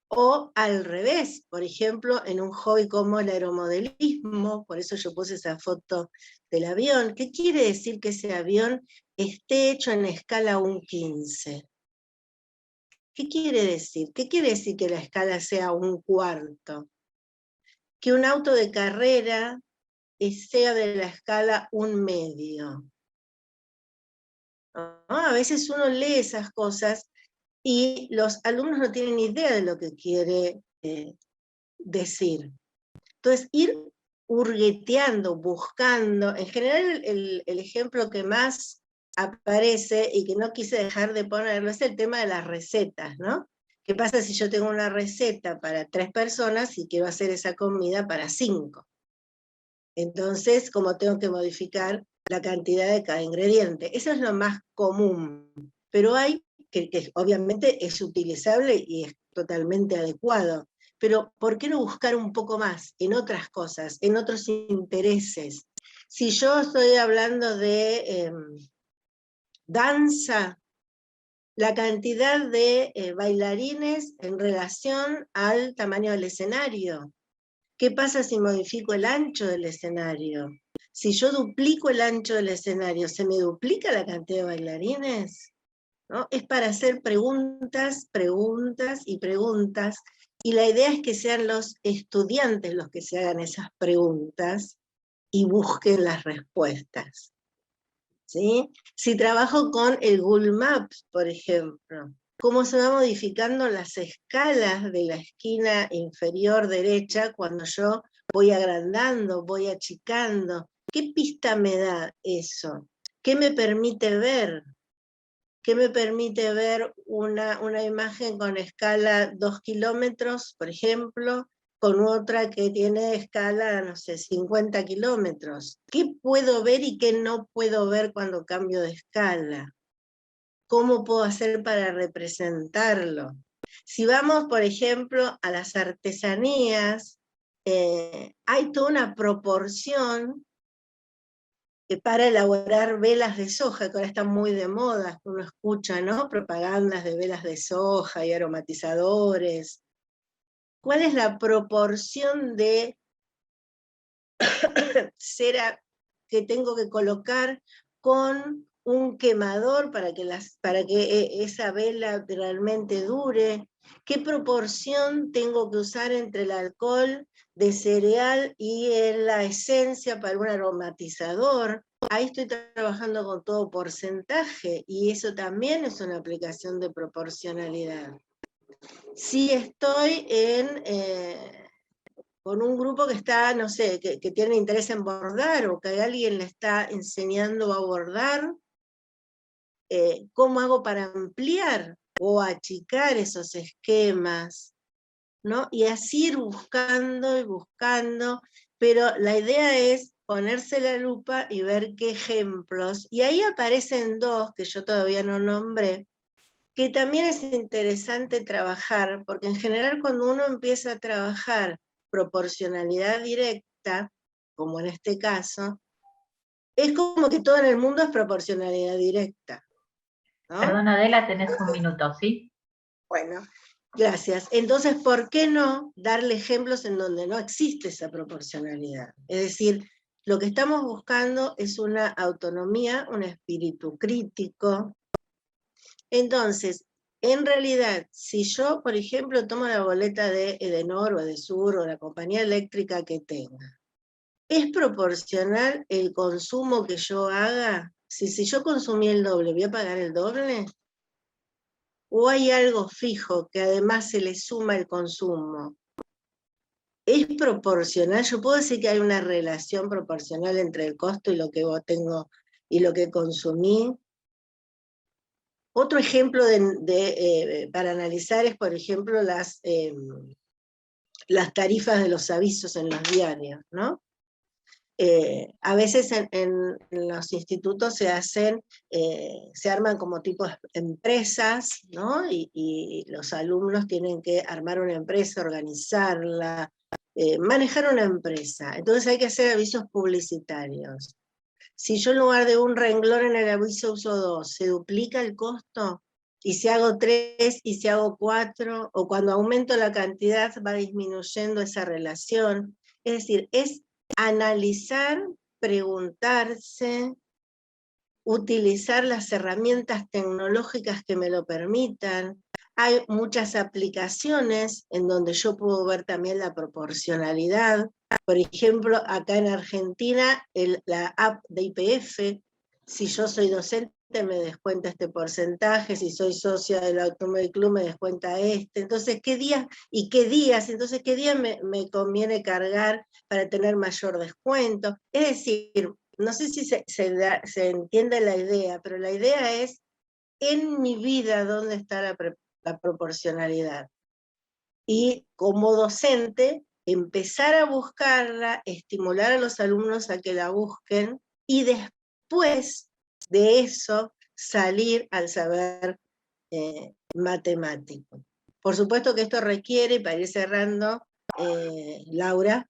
Speaker 5: O al revés, por ejemplo, en un hobby como el aeromodelismo, por eso yo puse esa foto del avión. ¿Qué quiere decir que ese avión esté hecho en escala 1/15? ¿Qué quiere decir? ¿Qué quiere decir que la escala sea 1/4? Que un auto de carrera sea de la escala 1/2. ¿No? A veces uno lee esas cosas y los alumnos no tienen idea de lo que quiere decir. Entonces, ir hurgueteando, buscando, en general el ejemplo que más aparece y que no quise dejar de ponerlo es el tema de las recetas, ¿no? ¿Qué pasa si yo tengo una receta para 3 personas y quiero hacer esa comida para 5? Entonces, ¿cómo tengo que modificar la cantidad de cada ingrediente? Eso es lo más común, pero hay que obviamente es utilizable y es totalmente adecuado. Pero ¿por qué no buscar un poco más en otras cosas, en otros intereses? Si yo estoy hablando de danza, la cantidad de bailarines en relación al tamaño del escenario. ¿Qué pasa si modifico el ancho del escenario? Si yo duplico el ancho del escenario, ¿se me duplica la cantidad de bailarines? ¿No? Es para hacer preguntas, preguntas y preguntas, y la idea es que sean los estudiantes los que se hagan esas preguntas y busquen las respuestas. ¿Sí? Si trabajo con el Google Maps, por ejemplo, ¿cómo se van modificando las escalas de la esquina inferior derecha cuando yo voy agrandando, voy achicando? ¿Qué pista me da eso? ¿Qué me permite ver? ¿Qué me permite ver una imagen con escala 2 kilómetros, por ejemplo, con otra que tiene escala, no sé, 50 kilómetros? ¿Qué puedo ver y qué no puedo ver cuando cambio de escala? ¿Cómo puedo hacer para representarlo? Si vamos, por ejemplo, a las artesanías, hay toda una proporción para elaborar velas de soja, que ahora están muy de moda, uno escucha, ¿no? Propagandas de velas de soja y aromatizadores. ¿Cuál es la proporción de cera que tengo que colocar con un quemador para que esa vela realmente dure? ¿Qué proporción tengo que usar entre el alcohol de cereal y la esencia para un aromatizador? Ahí estoy trabajando con todo porcentaje y eso también es una aplicación de proporcionalidad. Si estoy con un grupo que está, no sé, que tiene interés en bordar o que alguien le está enseñando a bordar, ¿cómo hago para ampliar o achicar esos esquemas? ¿No? Y así ir buscando y buscando, pero la idea es ponerse la lupa y ver qué ejemplos, y ahí aparecen 2 que yo todavía no nombré, que también es interesante trabajar, porque en general cuando uno empieza a trabajar proporcionalidad directa, como en este caso, es como que todo en el mundo es proporcionalidad directa, ¿no?
Speaker 1: Perdón, Adela, tenés un minuto, ¿sí?
Speaker 5: Bueno, gracias. Entonces, ¿por qué no darle ejemplos en donde no existe esa proporcionalidad? Es decir, lo que estamos buscando es una autonomía, un espíritu crítico. Entonces, en realidad, si yo, por ejemplo, tomo la boleta de Edenor o Edesur o la compañía eléctrica que tenga, ¿es proporcional el consumo que yo haga? Si yo consumí el doble, ¿voy a pagar el doble? ¿O hay algo fijo que además se le suma el consumo? ¿Es proporcional? Yo puedo decir que hay una relación proporcional entre el costo y lo que tengo y lo que consumí. Otro ejemplo para analizar es, por ejemplo, las tarifas de los avisos en los diarios, ¿no? A veces en los institutos se arman como tipos empresas, ¿no? Y los alumnos tienen que armar una empresa, organizarla, manejar una empresa. Entonces hay que hacer avisos publicitarios. Si yo en lugar de un renglón en el aviso uso 2, ¿se duplica el costo? Y si hago 3, y si hago 4, o cuando aumento la cantidad va disminuyendo esa relación. Es decir, es analizar, preguntarse, utilizar las herramientas tecnológicas que me lo permitan. Hay muchas aplicaciones en donde yo puedo ver también la proporcionalidad. Por ejemplo, acá en Argentina, la app de YPF, si yo soy docente me descuenta este porcentaje, si soy socia del Automóvil Club me descuenta este. Entonces, ¿qué días? ¿Y qué días? Entonces, ¿qué días me conviene cargar para tener mayor descuento? Es decir, no sé si se entiende la idea, pero la idea es, en mi vida, ¿dónde está la proporcionalidad? Y como docente, empezar a buscarla, estimular a los alumnos a que la busquen, y después de eso salir al saber matemático. Por supuesto que esto requiere, para ir cerrando, Laura,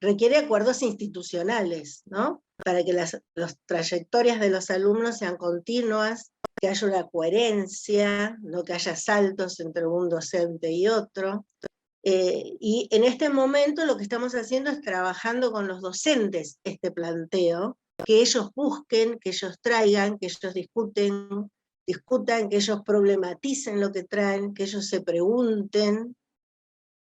Speaker 5: requiere acuerdos institucionales, ¿no? Para que las trayectorias de los alumnos sean continuas, que haya una coherencia, no que haya saltos entre un docente y otro. Y en este momento lo que estamos haciendo es trabajando con los docentes este planteo, que ellos busquen, que ellos traigan, que ellos discutan, que ellos problematicen lo que traen, que ellos se pregunten,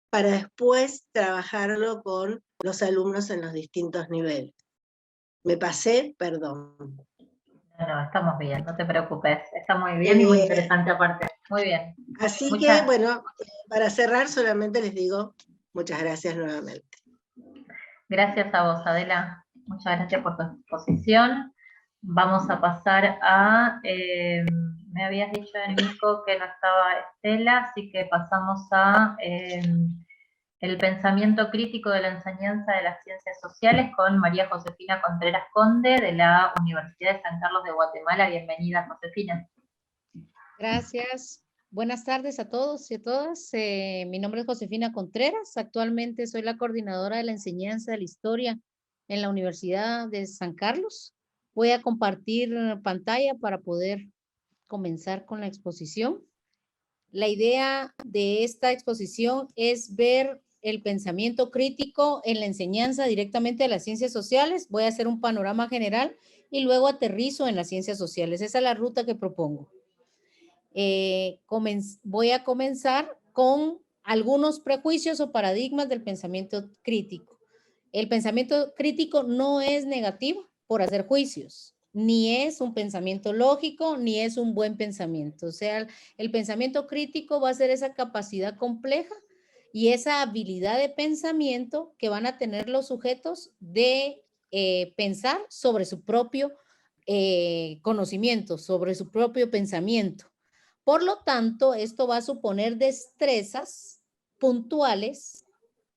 Speaker 5: para después trabajarlo con los alumnos en los distintos niveles. ¿Me pasé? Perdón.
Speaker 1: No, estamos bien, no te preocupes. Está muy bien y muy interesante aparte. Muy bien.
Speaker 5: Así que, bueno, para cerrar solamente les digo muchas gracias nuevamente.
Speaker 1: Gracias a vos, Adela. Muchas gracias por tu exposición. Vamos a pasar a... me habías dicho, Nico, que no estaba Estela, así que pasamos a el pensamiento crítico de la enseñanza de las ciencias sociales con María Josefina Contreras Conde de la Universidad de San Carlos de Guatemala. Bienvenida, Josefina.
Speaker 6: Gracias. Buenas tardes a todos y a todas. Mi nombre es Josefina Contreras. Actualmente soy la coordinadora de la enseñanza de la historia en la Universidad de San Carlos. Voy a compartir pantalla para poder comenzar con la exposición. La idea de esta exposición es ver el pensamiento crítico en la enseñanza directamente de las ciencias sociales. Voy a hacer un panorama general y luego aterrizo en las ciencias sociales. Esa es la ruta que propongo. Voy a comenzar con algunos prejuicios o paradigmas del pensamiento crítico. El pensamiento crítico no es negativo por hacer juicios, ni es un pensamiento lógico, ni es un buen pensamiento. O sea, el pensamiento crítico va a ser esa capacidad compleja y esa habilidad de pensamiento que van a tener los sujetos de pensar sobre su propio conocimiento, sobre su propio pensamiento. Por lo tanto, esto va a suponer destrezas puntuales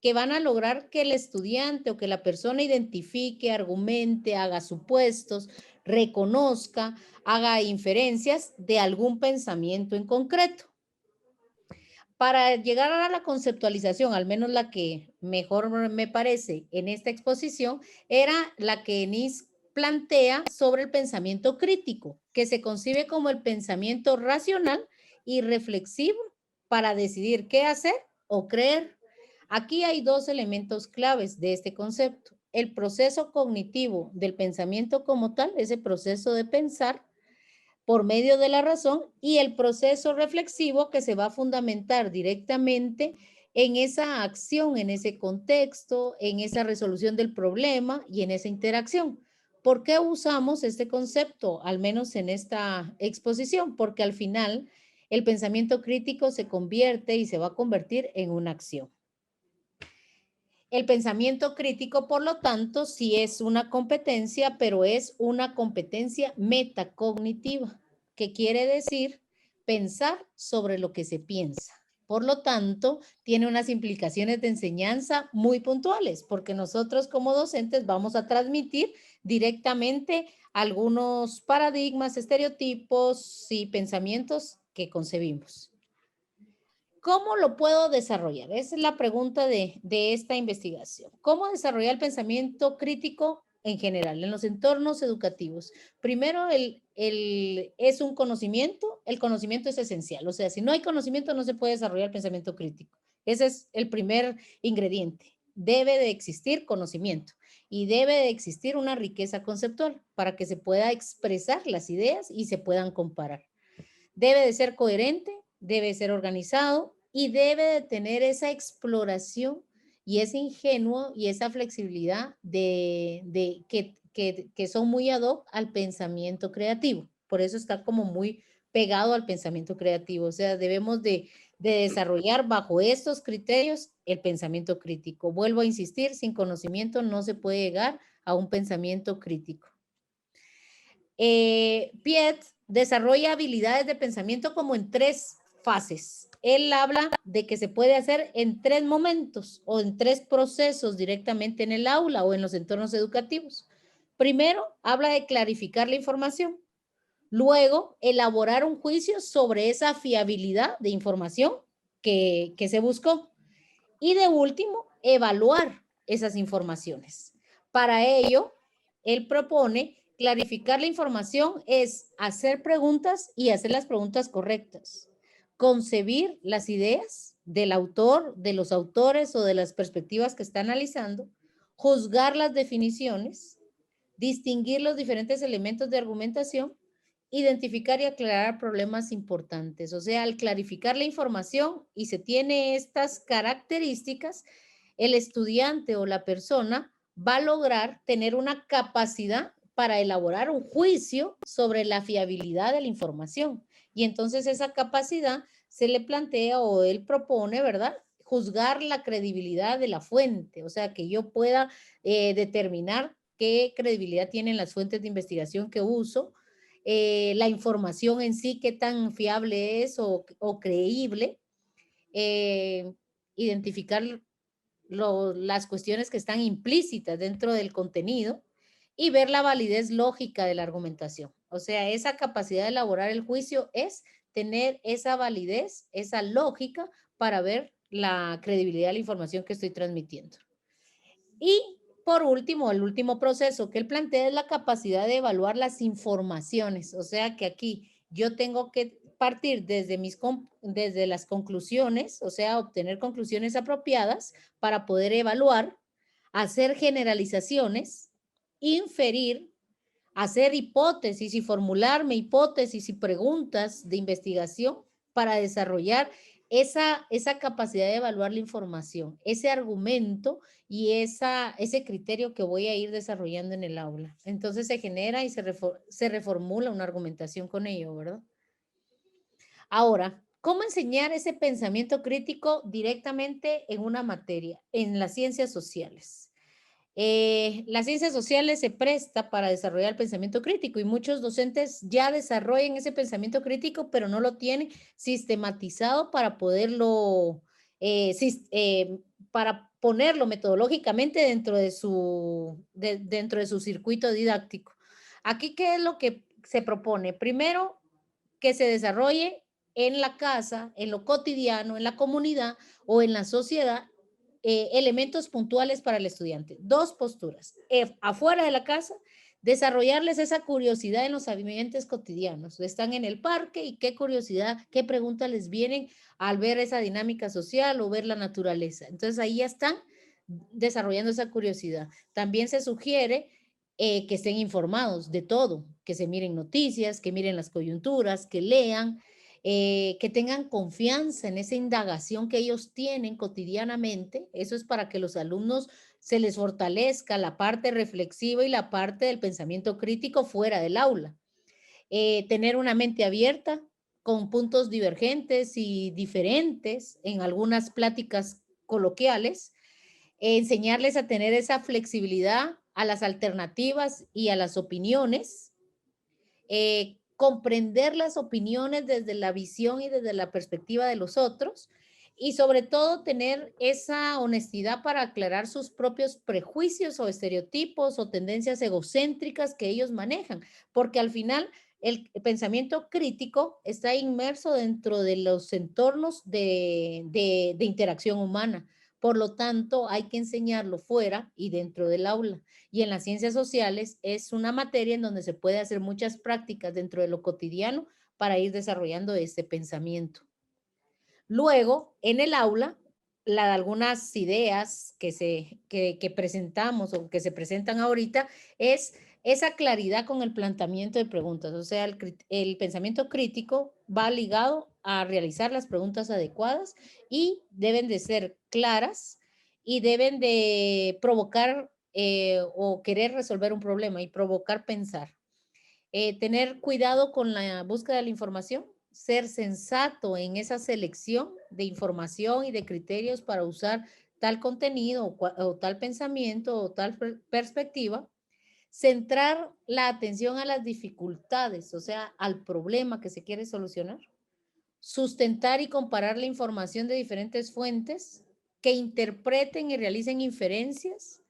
Speaker 6: que van a lograr que el estudiante o que la persona identifique, argumente, haga supuestos, reconozca, haga inferencias de algún pensamiento en concreto. Para llegar a la conceptualización, al menos la que mejor me parece en esta exposición, era la que Nis plantea sobre el pensamiento crítico, que se concibe como el pensamiento racional y reflexivo para decidir qué hacer o creer. Aquí hay dos elementos claves de este concepto. El proceso cognitivo del pensamiento como tal, ese proceso de pensar por medio de la razón, y el proceso reflexivo que se va a fundamentar directamente en esa acción, en ese contexto, en esa resolución del problema y en esa interacción. ¿Por qué usamos este concepto, al menos en esta exposición? Porque al final el pensamiento crítico se convierte y se va a convertir en una acción. El pensamiento crítico, por lo tanto, sí es una competencia, pero es una competencia metacognitiva, que quiere decir pensar sobre lo que se piensa. Por lo tanto, tiene unas implicaciones de enseñanza muy puntuales, porque nosotros como docentes vamos a transmitir directamente algunos paradigmas, estereotipos y pensamientos que concebimos. ¿Cómo lo puedo desarrollar? Esa es la pregunta de esta investigación. ¿Cómo desarrollar el pensamiento crítico en general en los entornos educativos? Primero, es un conocimiento. El conocimiento es esencial. O sea, si no hay conocimiento, no se puede desarrollar el pensamiento crítico. Ese es el primer ingrediente. Debe de existir conocimiento y debe de existir una riqueza conceptual para que se pueda expresar las ideas y se puedan comparar. Debe de ser coherente, debe de ser organizado y debe de tener esa exploración y ese ingenuo y esa flexibilidad que son muy ad hoc al pensamiento creativo. Por eso está como muy pegado al pensamiento creativo. O sea, debemos de desarrollar bajo estos criterios el pensamiento crítico. Vuelvo a insistir, sin conocimiento no se puede llegar a un pensamiento crítico. Piet desarrolla habilidades de pensamiento como en 3 fases. Él habla de que se puede hacer en 3 momentos o en 3 procesos directamente en el aula o en los entornos educativos. Primero, habla de clarificar la información. Luego, elaborar un juicio sobre esa fiabilidad de información que se buscó. Y de último, evaluar esas informaciones. Para ello, él propone clarificar la información es hacer preguntas y hacer las preguntas correctas. Concebir las ideas del autor, de los autores o de las perspectivas que está analizando. Juzgar las definiciones. Distinguir los diferentes elementos de argumentación. Identificar y aclarar problemas importantes. O sea, al clarificar la información y se tiene estas características, el estudiante o la persona va a lograr tener una capacidad para elaborar un juicio sobre la fiabilidad de la información. Y entonces esa capacidad se le plantea o él propone, ¿verdad? Juzgar la credibilidad de la fuente, o sea, que yo pueda determinar qué credibilidad tienen las fuentes de investigación que uso, la información en sí, qué tan fiable es o creíble, identificar las cuestiones que están implícitas dentro del contenido y ver la validez lógica de la argumentación. O sea, esa capacidad de elaborar el juicio es tener esa validez, esa lógica para ver la credibilidad de la información que estoy transmitiendo. Y por último, el último proceso que él plantea es la capacidad de evaluar las informaciones. O sea que aquí yo tengo que partir desde las conclusiones, o sea, obtener conclusiones apropiadas para poder evaluar, hacer generalizaciones, inferir, hacer hipótesis y formularme hipótesis y preguntas de investigación para desarrollar esa capacidad de evaluar la información, ese argumento y ese criterio que voy a ir desarrollando en el aula. Entonces se genera y se reformula una argumentación con ello, ¿verdad? Ahora, ¿cómo enseñar ese pensamiento crítico directamente en una materia, en las ciencias sociales? Las ciencias sociales se presta para desarrollar el pensamiento crítico y muchos docentes ya desarrollan ese pensamiento crítico, pero no lo tienen sistematizado para poderlo, para ponerlo metodológicamente dentro de su circuito didáctico. Aquí, ¿qué es lo que se propone? Primero, que se desarrolle en la casa, en lo cotidiano, en la comunidad o en la sociedad, elementos puntuales para el estudiante. 2 posturas. Afuera de la casa, desarrollarles esa curiosidad en los ambientes cotidianos. Están en el parque y qué curiosidad, qué preguntas les vienen al ver esa dinámica social o ver la naturaleza. Entonces ahí ya están desarrollando esa curiosidad. También se sugiere que estén informados de todo, que se miren noticias, que miren las coyunturas, que lean, que tengan confianza en esa indagación que ellos tienen cotidianamente. Eso es para que los alumnos se les fortalezca la parte reflexiva y la parte del pensamiento crítico fuera del aula. Tener una mente abierta con puntos divergentes y diferentes en algunas pláticas coloquiales. enseñarles a tener esa flexibilidad a las alternativas y a las opiniones, comprender las opiniones desde la visión y desde la perspectiva de los otros, y sobre todo tener esa honestidad para aclarar sus propios prejuicios o estereotipos o tendencias egocéntricas que ellos manejan, porque al final el pensamiento crítico está inmerso dentro de los entornos de interacción humana. Por lo tanto, hay que enseñarlo fuera y dentro del aula. Y en las ciencias sociales es una materia en donde se puede hacer muchas prácticas dentro de lo cotidiano para ir desarrollando este pensamiento. Luego, en el aula, algunas ideas que presentamos o que se presentan ahorita es esa claridad con el planteamiento de preguntas. O sea, el pensamiento crítico va ligado a realizar las preguntas adecuadas y deben de ser claras y deben de provocar o querer resolver un problema y provocar pensar. Tener cuidado con la búsqueda de la información, ser sensato en esa selección de información y de criterios para usar tal contenido o tal pensamiento o tal perspectiva, centrar la atención a las dificultades, o sea, al problema que se quiere solucionar, sustentar y comparar la información de diferentes fuentes, que interpreten y realicen inferencias,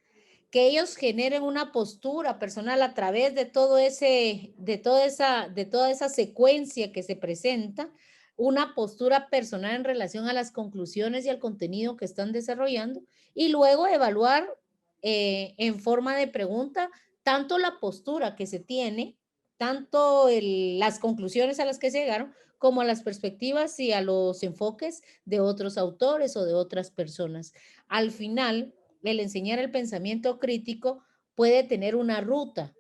Speaker 6: que ellos generen una postura personal a través de toda esa secuencia que se presenta, una postura personal en relación a las conclusiones y al contenido que están desarrollando, y luego evaluar en forma de pregunta tanto la postura que se tiene, tanto las conclusiones a las que se llegaron, como a las perspectivas y a los enfoques de otros autores o de otras personas. Al final, el enseñar el pensamiento crítico puede tener una ruta,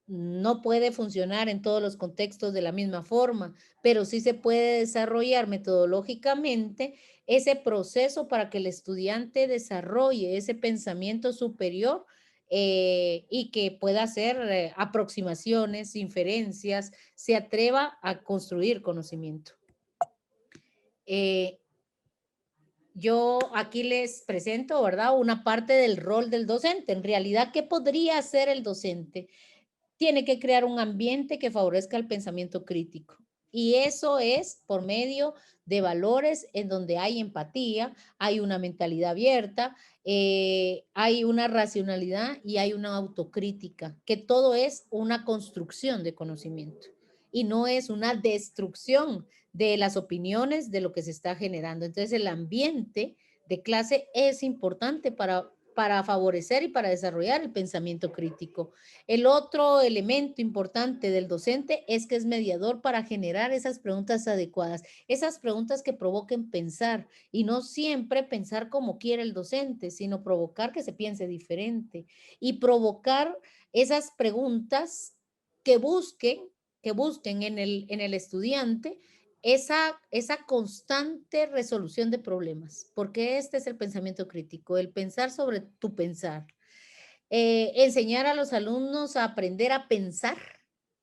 Speaker 6: no puede funcionar en todos los contextos de la misma forma, pero sí se puede desarrollar metodológicamente ese proceso para que el estudiante desarrolle ese pensamiento superior y que pueda hacer aproximaciones, inferencias, se atreva a construir conocimiento. Yo aquí les presento, ¿verdad?, una parte del rol del docente. En realidad, ¿qué podría hacer el docente? Tiene que crear un ambiente que favorezca el pensamiento crítico. Y eso es por medio de valores en donde hay empatía, hay una mentalidad abierta, hay una racionalidad y hay una autocrítica, que todo es una construcción de conocimiento y no es una destrucción de las opiniones de lo que se está generando. Entonces, el ambiente de clase es importante para favorecer y para desarrollar el pensamiento crítico. El otro elemento importante del docente es que es mediador para generar esas preguntas adecuadas, esas preguntas que provoquen pensar, y no siempre pensar como quiere el docente, sino provocar que se piense diferente y provocar esas preguntas que busquen en el estudiante esa constante resolución de problemas, porque este es el pensamiento crítico, el pensar sobre tu pensar. Enseñar a los alumnos a aprender a pensar,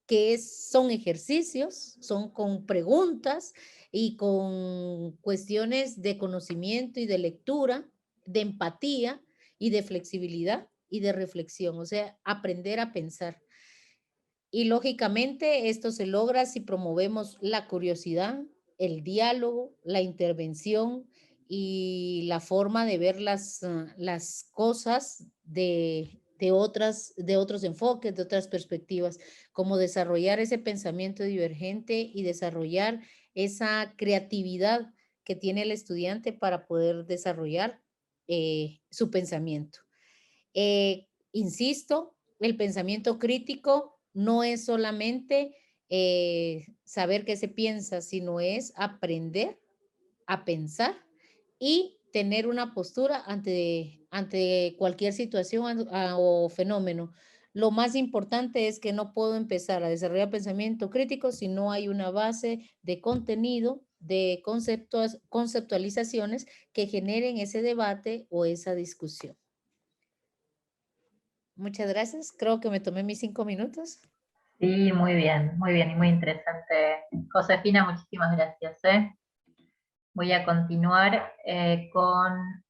Speaker 6: que son ejercicios, son con preguntas y con cuestiones de conocimiento y de lectura, de empatía y de flexibilidad y de reflexión, o sea, aprender a pensar. Y lógicamente esto se logra si promovemos la curiosidad, el diálogo, la intervención y la forma de ver las cosas de otros enfoques, de otras perspectivas, como desarrollar ese pensamiento divergente y desarrollar esa creatividad que tiene el estudiante para poder desarrollar su pensamiento. Insisto, el pensamiento crítico no es solamente saber qué se piensa, sino es aprender a pensar y tener una postura ante cualquier situación o fenómeno. Lo más importante es que no puedo empezar a desarrollar pensamiento crítico si no hay una base de contenido, de conceptualizaciones que generen ese debate o esa discusión. Muchas gracias. Creo que me tomé mis 5 minutos.
Speaker 1: Sí, muy bien y muy interesante. Josefina, muchísimas gracias. Voy a continuar con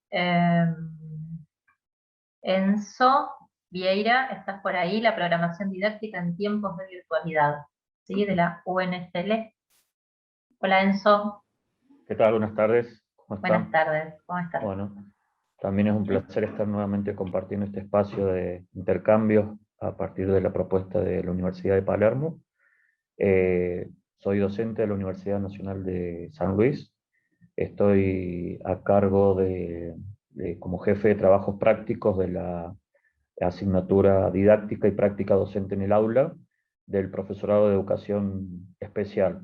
Speaker 1: Enzo Vieira, ¿estás por ahí? La programación didáctica en tiempos de virtualidad, ¿sí? De la UNSL. Hola Enzo,
Speaker 7: ¿Qué tal? Buenas tardes. ¿Cómo
Speaker 1: buenas
Speaker 7: están?
Speaker 1: tardes, ¿cómo estás?
Speaker 7: Bueno, también es un placer estar nuevamente compartiendo este espacio de intercambio a partir de la propuesta de la Universidad de Palermo. Soy docente de la Universidad Nacional de San Luis. Estoy a cargo como jefe de trabajos prácticos de la asignatura didáctica y práctica docente en el aula del profesorado de educación especial.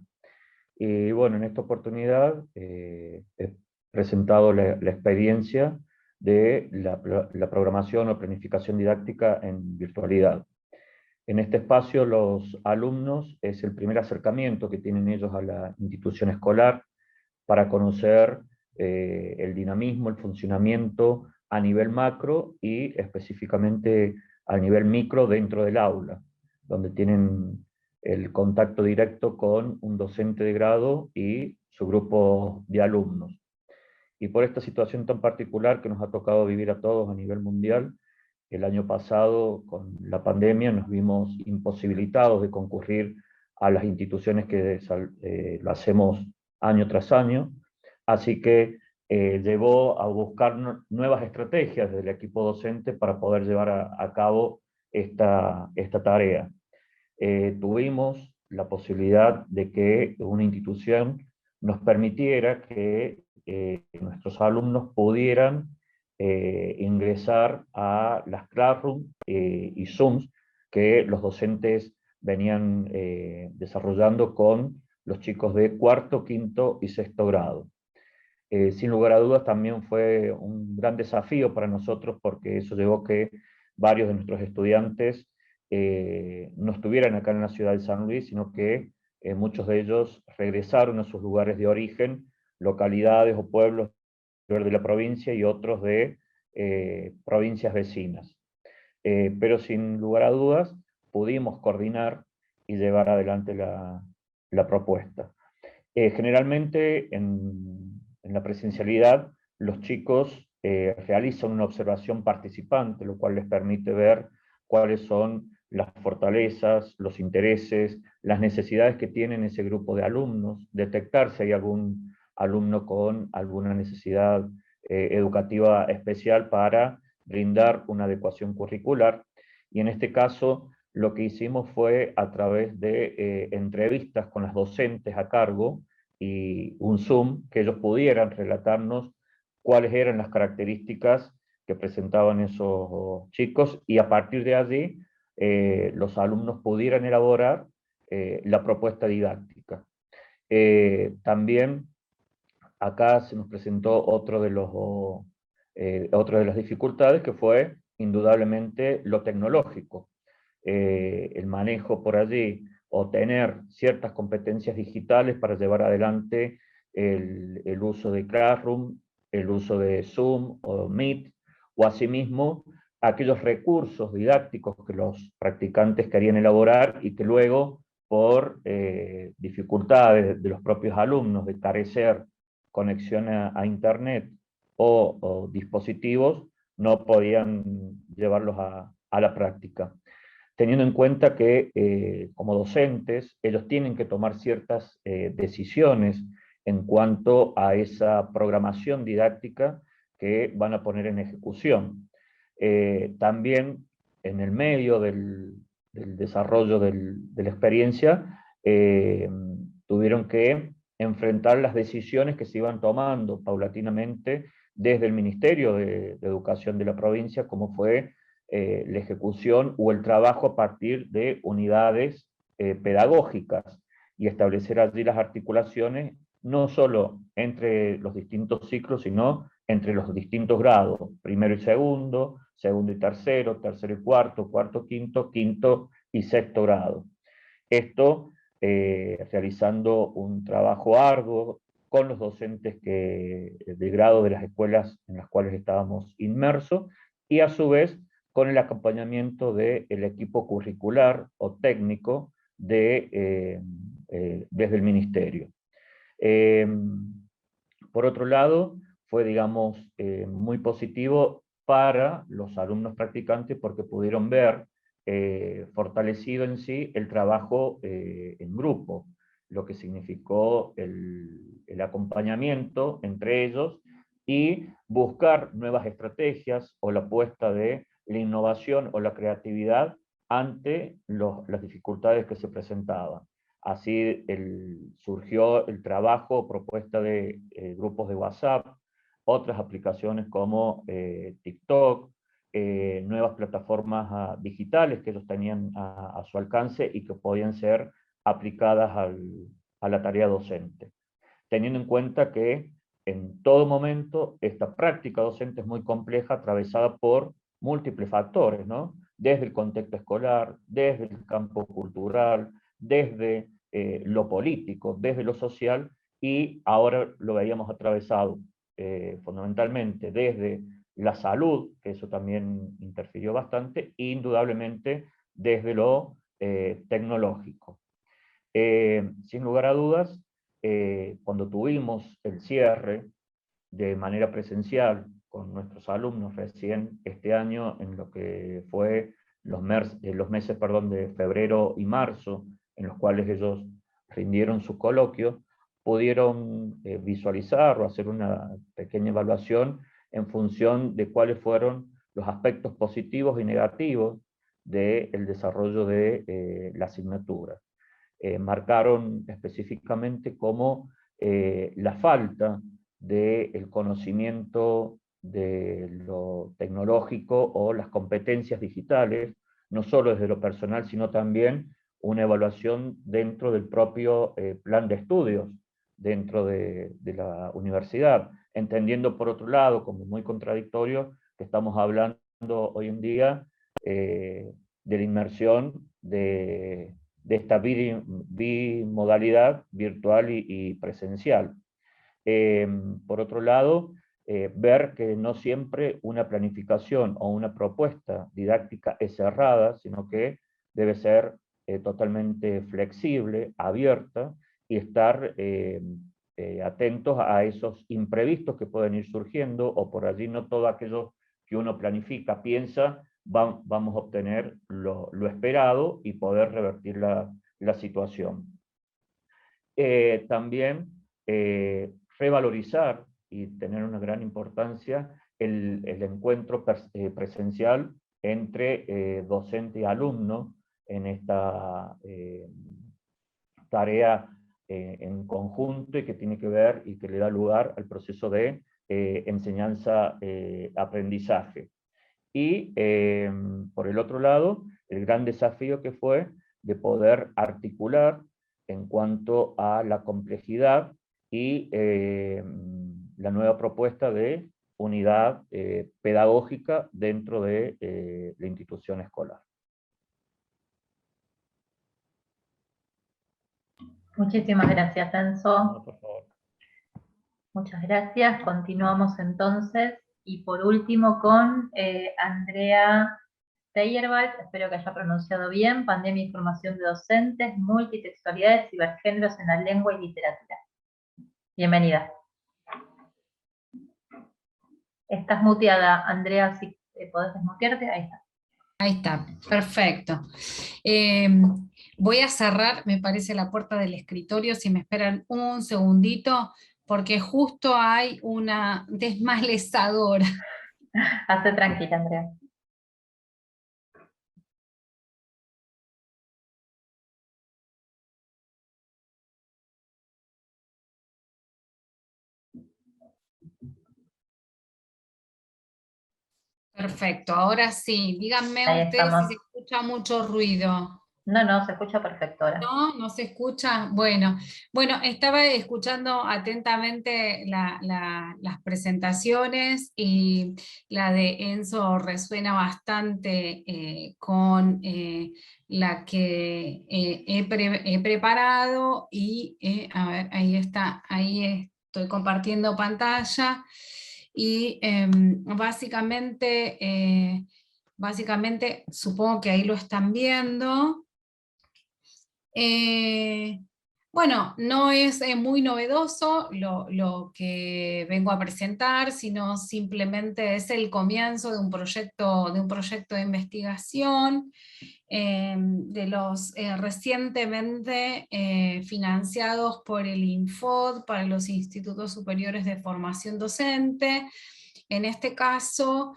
Speaker 7: Y bueno, en esta oportunidad he presentado la experiencia de la programación o planificación didáctica en virtualidad. En este espacio los alumnos es el primer acercamiento que tienen ellos a la institución escolar para conocer el dinamismo, el funcionamiento a nivel macro y específicamente a nivel micro dentro del aula, donde tienen el contacto directo con un docente de grado y su grupo de alumnos. Y por esta situación tan particular que nos ha tocado vivir a todos a nivel mundial, el año pasado con la pandemia nos vimos imposibilitados de concurrir a las instituciones que lo hacemos año tras año, así que llevó a buscar nuevas estrategias del equipo docente para poder llevar a cabo esta tarea. Tuvimos la posibilidad de que una institución nos permitiera que nuestros alumnos pudieran ingresar a las Classroom y Zooms que los docentes venían desarrollando con los chicos de cuarto, quinto y sexto grado. Sin lugar a dudas también fue un gran desafío para nosotros porque eso llevó que varios de nuestros estudiantes no estuvieran acá en la ciudad de San Luis, sino que muchos de ellos regresaron a sus lugares de origen, localidades o pueblos de la provincia y otros de provincias vecinas. Pero sin lugar a dudas pudimos coordinar y llevar adelante la propuesta. Generalmente en la presencialidad los chicos realizan una observación participante, lo cual les permite ver cuáles son las fortalezas, los intereses, las necesidades que tienen ese grupo de alumnos, detectar si hay algún alumno con alguna necesidad educativa especial para brindar una adecuación curricular. Y en este caso lo que hicimos fue a través de entrevistas con las docentes a cargo y un Zoom, que ellos pudieran relatarnos cuáles eran las características que presentaban esos chicos, y a partir de allí los alumnos pudieran elaborar la propuesta didáctica. También acá se nos presentó otra de las dificultades, que fue indudablemente lo tecnológico. El manejo por allí, o tener ciertas competencias digitales para llevar adelante el uso de Classroom, el uso de Zoom o Meet, o asimismo aquellos recursos didácticos que los practicantes querían elaborar y que luego, por dificultades de los propios alumnos de carecer conexión a Internet o dispositivos, no podían llevarlos a la práctica. Teniendo en cuenta que como docentes ellos tienen que tomar ciertas decisiones en cuanto a esa programación didáctica que van a poner en ejecución. También en el medio del desarrollo de la experiencia tuvieron que enfrentar las decisiones que se iban tomando paulatinamente desde el Ministerio de Educación de la provincia, como fue la ejecución o el trabajo a partir de unidades pedagógicas, y establecer allí las articulaciones no solo entre los distintos ciclos, sino entre los distintos grados, primero y segundo, segundo y tercero, tercero y cuarto, cuarto, quinto, quinto y sexto grado. Esto realizando un trabajo arduo con los docentes de grado de las escuelas en las cuales estábamos inmersos, y a su vez con el acompañamiento del equipo curricular o técnico desde el Ministerio. Por otro lado, fue, digamos, muy positivo para los alumnos practicantes porque pudieron ver fortalecido en sí el trabajo en grupo, lo que significó el acompañamiento entre ellos y buscar nuevas estrategias o la apuesta de la innovación o la creatividad ante las dificultades que se presentaban. Así surgió el trabajo o propuesta de grupos de WhatsApp, otras aplicaciones como TikTok, nuevas plataformas digitales que ellos tenían a su alcance y que podían ser aplicadas a la tarea docente. Teniendo en cuenta que en todo momento esta práctica docente es muy compleja, atravesada por múltiples factores, ¿no? Desde el contexto escolar, desde el campo cultural, desde lo político, desde lo social, y ahora lo veíamos atravesado fundamentalmente desde la salud, que eso también interfirió bastante, e indudablemente desde lo tecnológico. Sin lugar a dudas, cuando tuvimos el cierre de manera presencial con nuestros alumnos recién este año, en lo que fue los meses de febrero y marzo, en los cuales ellos rindieron su coloquio, pudieron visualizar o hacer una pequeña evaluación en función de cuáles fueron los aspectos positivos y negativos del desarrollo de la asignatura. Marcaron específicamente cómo la falta del conocimiento de lo tecnológico o las competencias digitales, no solo desde lo personal, sino también una evaluación dentro del propio plan de estudios, dentro de la universidad, entendiendo por otro lado, como muy contradictorio, que estamos hablando hoy en día de la inmersión de esta bimodalidad virtual y presencial. Por otro lado, ver que no siempre una planificación o una propuesta didáctica es cerrada, sino que debe ser totalmente flexible, abierta, y estar atentos a esos imprevistos que pueden ir surgiendo, o por allí no todo aquello que uno planifica, piensa, vamos a obtener lo esperado y poder revertir la situación. También revalorizar y tener una gran importancia el encuentro presencial entre docente y alumno en esta tarea en conjunto, y que tiene que ver y que le da lugar al proceso de enseñanza-aprendizaje. Y por el otro lado, el gran desafío que fue de poder articular en cuanto a la complejidad y la nueva propuesta de unidad pedagógica dentro de la institución escolar.
Speaker 1: Muchísimas gracias, Enzo.
Speaker 7: No, por favor.
Speaker 1: Muchas gracias. Continuamos entonces. Y por último con Andrea Steyerwald, espero que haya pronunciado bien, Pandemia y formación de docentes, multitextualidades, cibergéneros en la lengua y literatura. Bienvenida. Estás muteada, Andrea, si podés desmutearte, ahí está.
Speaker 8: Ahí está, perfecto. Voy a cerrar, me parece, la puerta del escritorio, si me esperan un segundito, porque justo hay una desmalezadora.
Speaker 1: Hace tranquila, Andrea.
Speaker 8: Perfecto, ahora sí, díganme
Speaker 1: Ahí
Speaker 8: ustedes
Speaker 1: estamos.
Speaker 8: si se escucha mucho ruido.
Speaker 1: No, se escucha perfecto ahora.
Speaker 8: ¿No se escucha? Bueno, estaba escuchando atentamente las presentaciones, y la de Enzo resuena bastante con la que he preparado, y a ver, ahí está, ahí estoy compartiendo pantalla, y básicamente supongo que ahí lo están viendo. Bueno, no es muy novedoso lo que vengo a presentar, sino simplemente es el comienzo de un proyecto de investigación, de los recientemente financiados por el INFOD para los Institutos Superiores de Formación Docente. En este caso,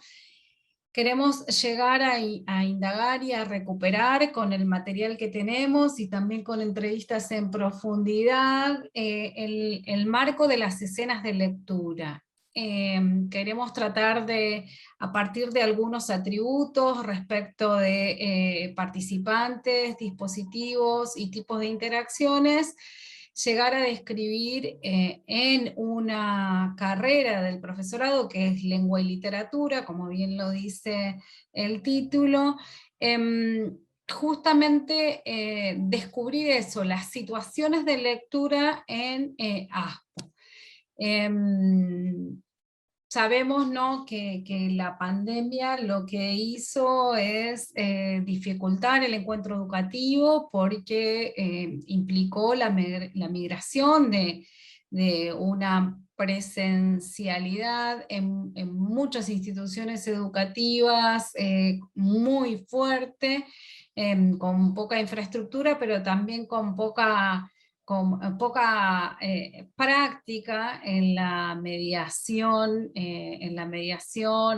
Speaker 8: queremos llegar a indagar y a recuperar con el material que tenemos y también con entrevistas en profundidad el marco de las escenas de lectura. Queremos tratar de, a partir de algunos atributos respecto de participantes, dispositivos y tipos de interacciones, llegar a describir en una carrera del profesorado que es lengua y literatura, como bien lo dice el título, justamente descubrir eso, las situaciones de lectura en ASPO. Sabemos, ¿no?, que la pandemia lo que hizo es dificultar el encuentro educativo porque implicó la migración de una presencialidad en muchas instituciones educativas muy fuerte, con poca infraestructura, pero también con poca práctica en la mediación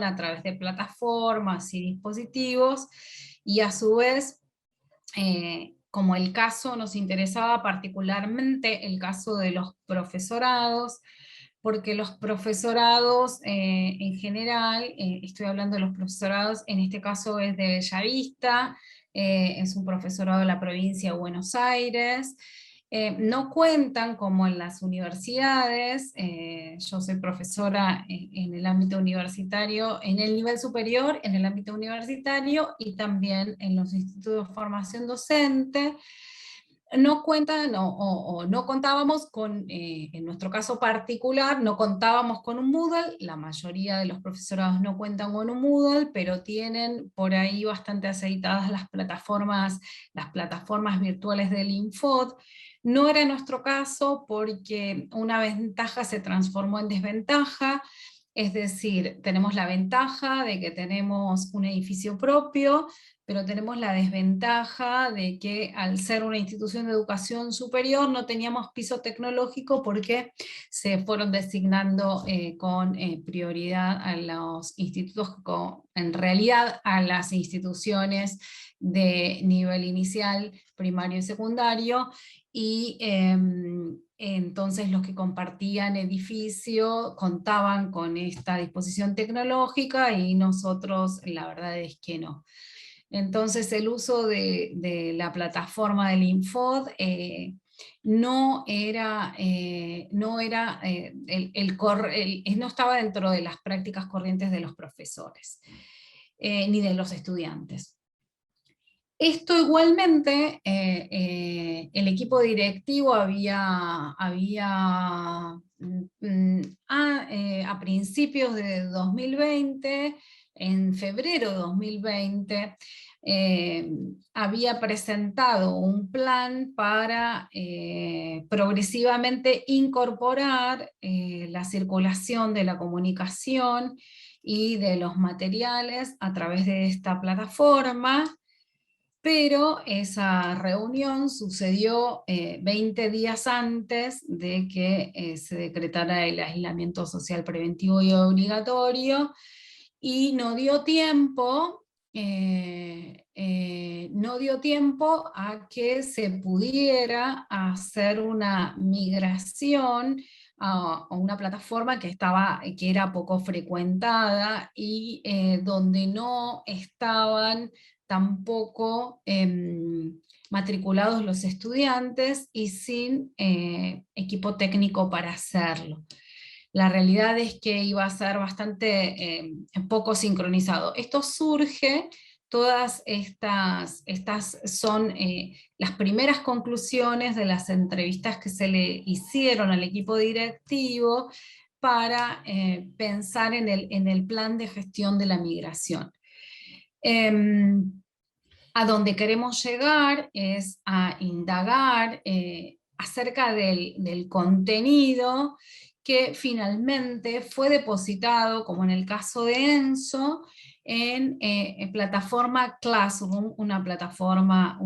Speaker 8: a través de plataformas y dispositivos, y a su vez, como el caso nos interesaba particularmente, el caso de los profesorados, porque los profesorados en general, estoy hablando de los profesorados, en este caso es de Bellavista, es un profesorado de la provincia de Buenos Aires, no cuentan como en las universidades. Yo soy profesora en el ámbito universitario, en el nivel superior, en el ámbito universitario y también en los institutos de formación docente. No cuentan o no contábamos con, en nuestro caso particular, no contábamos con un Moodle. La mayoría de los profesorados no cuentan con un Moodle, pero tienen por ahí bastante aceitadas las plataformas virtuales del INFOD. No era nuestro caso porque una ventaja se transformó en desventaja, es decir, tenemos la ventaja de que tenemos un edificio propio, pero tenemos la desventaja de que al ser una institución de educación superior no teníamos piso tecnológico porque se fueron designando con prioridad a los institutos, en realidad a las instituciones de nivel inicial, primario y secundario, y entonces los que compartían edificio contaban con esta disposición tecnológica y nosotros la verdad es que no. Entonces el uso de la plataforma del INFOD no estaba dentro de las prácticas corrientes de los profesores, ni de los estudiantes. Esto igualmente, el equipo directivo había a principios de 2020, en febrero de 2020, había presentado un plan para progresivamente incorporar la circulación de la comunicación y de los materiales a través de esta plataforma. Pero esa reunión sucedió 20 días antes de que se decretara el aislamiento social preventivo y obligatorio, y no dio tiempo a que se pudiera hacer una migración a una plataforma que era poco frecuentada y donde no estaban tampoco matriculados los estudiantes y sin equipo técnico para hacerlo. La realidad es que iba a ser bastante poco sincronizado. Esto surge, todas estas son las primeras conclusiones de las entrevistas que se le hicieron al equipo directivo para pensar en el plan de gestión de la migración. A donde queremos llegar es a indagar acerca del contenido que finalmente fue depositado, como en el caso de Enzo, en plataforma Classroom, una plataforma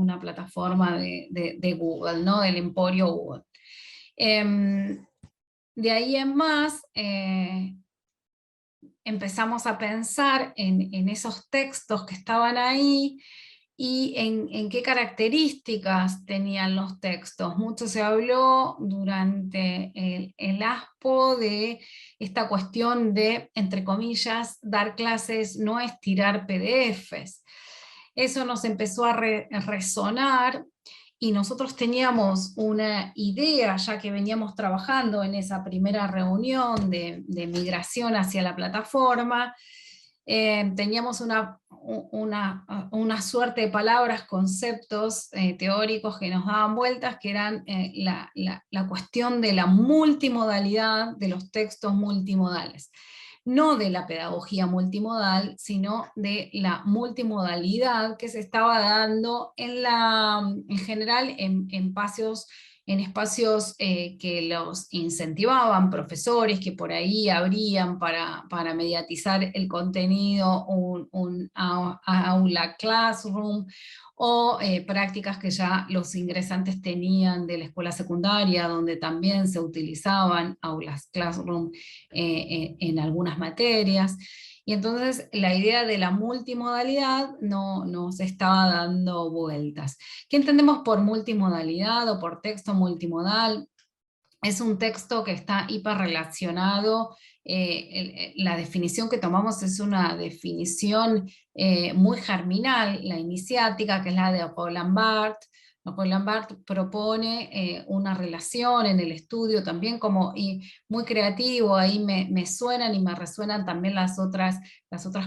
Speaker 8: de Google, ¿no? Del emporio Google. De ahí en más, empezamos a pensar en esos textos que estaban ahí, y en qué características tenían los textos. Mucho se habló durante el ASPO de esta cuestión de, entre comillas, dar clases no es tirar PDFs. Eso nos empezó a resonar, y nosotros teníamos una idea, ya que veníamos trabajando en esa primera reunión de migración hacia la plataforma. Teníamos una suerte de palabras, conceptos teóricos que nos daban vueltas, que eran la cuestión de la multimodalidad de los textos multimodales. No de la pedagogía multimodal, sino de la multimodalidad que se estaba dando en general en espacios que los incentivaban, profesores que por ahí abrían para mediatizar el contenido, un aula classroom, o prácticas que ya los ingresantes tenían de la escuela secundaria, donde también se utilizaban aulas classroom en algunas materias. Y entonces la idea de la multimodalidad no nos estaba dando vueltas. ¿Qué entendemos por multimodalidad o por texto multimodal? Es un texto que está hiperrelacionado. La definición que tomamos es una definición muy germinal, la iniciática, que es la de Paul Lambert. Paul Lambert propone una relación en el estudio también como muy creativo. Ahí me suenan y me resuenan también las otras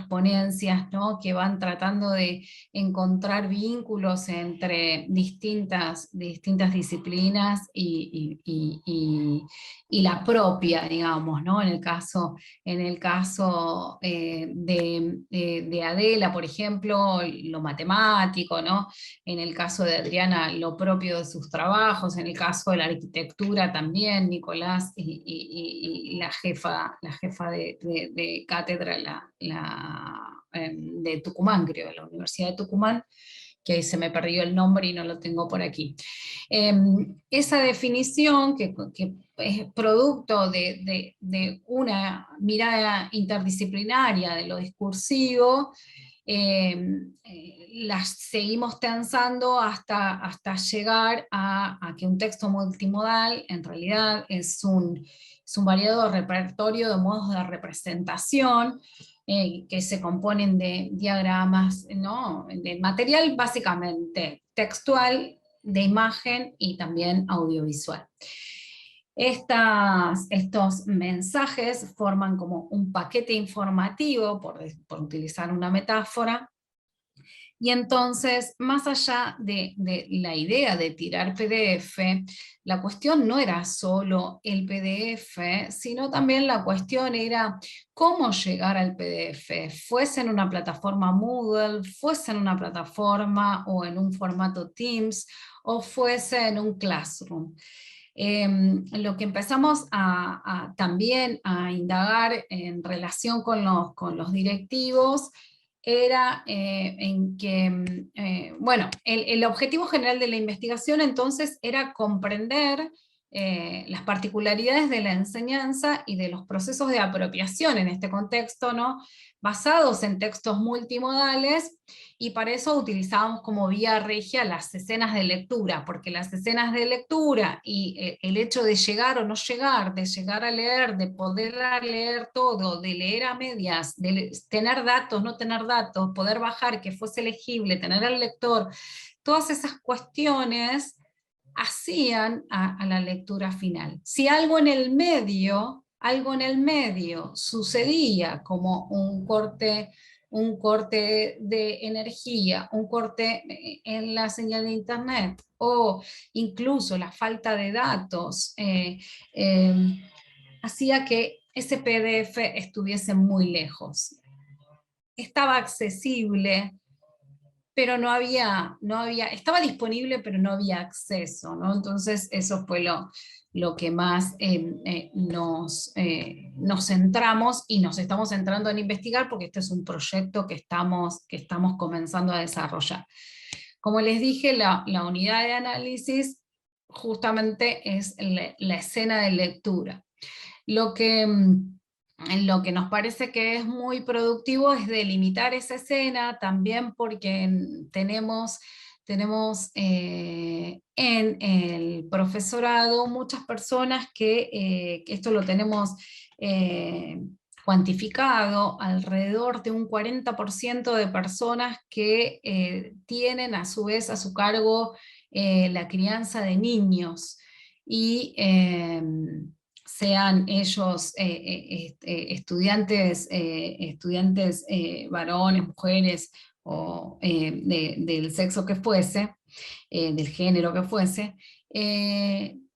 Speaker 8: ponencias, ¿no? Que van tratando de encontrar vínculos entre distintas disciplinas y la propia, digamos, ¿no? En el caso de Adela, por ejemplo, lo matemático, ¿no? En el caso de Adriana, lo propio de sus trabajos. En el caso de la arquitectura también, Nicolás y la jefa de cátedra, de Tucumán, creo, de la Universidad de Tucumán, que ahí se me perdió el nombre y no lo tengo por aquí. Esa definición, que es producto de una mirada interdisciplinaria de lo discursivo, las seguimos tensando hasta llegar a que un texto multimodal en realidad es un variado repertorio de modos de representación, que se componen de diagramas, ¿no? De material básicamente textual, de imagen y también audiovisual. Estos mensajes forman como un paquete informativo, por utilizar una metáfora, y entonces, más allá de la idea de tirar PDF, la cuestión no era solo el PDF, sino también la cuestión era cómo llegar al PDF, fuese en una plataforma Moodle, fuese en una plataforma o en un formato Teams, o fuese en un Classroom. Lo que empezamos también a indagar en relación con los directivos era en que, bueno, el objetivo general de la investigación entonces era comprender las particularidades de la enseñanza y de los procesos de apropiación en este contexto, ¿no? Basados en textos multimodales, y para eso utilizábamos como vía regia las escenas de lectura, porque las escenas de lectura y el hecho de llegar o no llegar, de llegar a leer, de poder leer todo, de leer a medias, de tener datos, no tener datos, poder bajar, que fuese legible, tener al lector, todas esas cuestiones hacían a la lectura final. Si algo en el medio sucedía, como un corte de energía, un corte en la señal de internet, o incluso la falta de datos, hacía que ese PDF estuviese muy lejos. Estaba accesible, pero no había, estaba disponible, pero no había acceso, ¿no? Entonces eso fue lo que más nos centramos y nos estamos centrando en investigar, porque este es un proyecto que estamos comenzando a desarrollar. Como les dije, la unidad de análisis justamente es la escena de lectura. Lo que nos parece que es muy productivo es delimitar esa escena, también porque tenemos en el profesorado muchas personas que esto lo tenemos cuantificado, alrededor de un 40% de personas que tienen a su vez a su cargo la crianza de niños, y sean ellos estudiantes varones, mujeres, o del sexo que fuese, del género que fuese,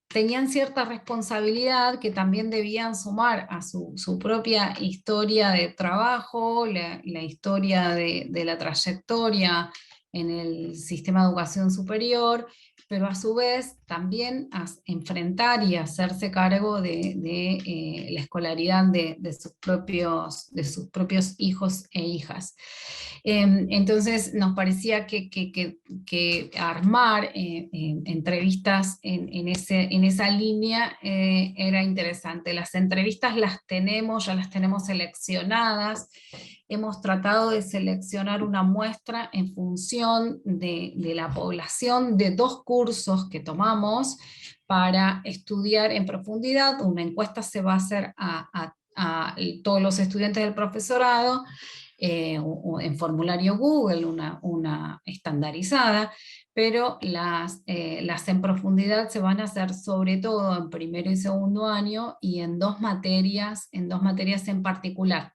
Speaker 8: tenían cierta responsabilidad que también debían sumar a su propia historia de trabajo, la historia de la trayectoria en el sistema de educación superior, pero a su vez también a enfrentar y hacerse cargo de la escolaridad de sus propios hijos e hijas. Entonces nos parecía que armar entrevistas en esa línea era interesante. Las entrevistas ya las tenemos seleccionadas. Hemos tratado de seleccionar una muestra en función de la población de 2 cursos que tomamos para estudiar en profundidad. Una encuesta se va a hacer a todos los estudiantes del profesorado, o en formulario Google, una estandarizada, pero las en profundidad se van a hacer sobre todo en primero y segundo año, y en 2 materias en particular.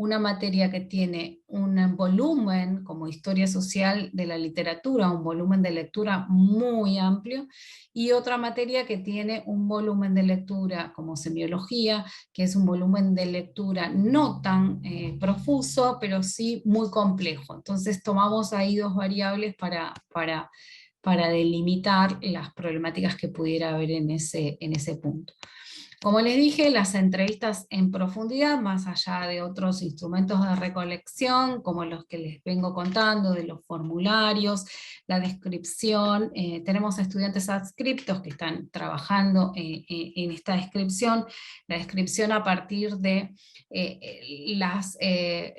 Speaker 8: Una materia que tiene un volumen como historia social de la literatura, un volumen de lectura muy amplio, y otra materia que tiene un volumen de lectura como semiología, que es un volumen de lectura no tan profuso, pero sí muy complejo. Entonces tomamos ahí 2 variables para delimitar las problemáticas que pudiera haber en ese punto. Como les dije, las entrevistas en profundidad, más allá de otros instrumentos de recolección, como los que les vengo contando, de los formularios, la descripción, tenemos estudiantes adscriptos que están trabajando en esta descripción, la descripción a partir de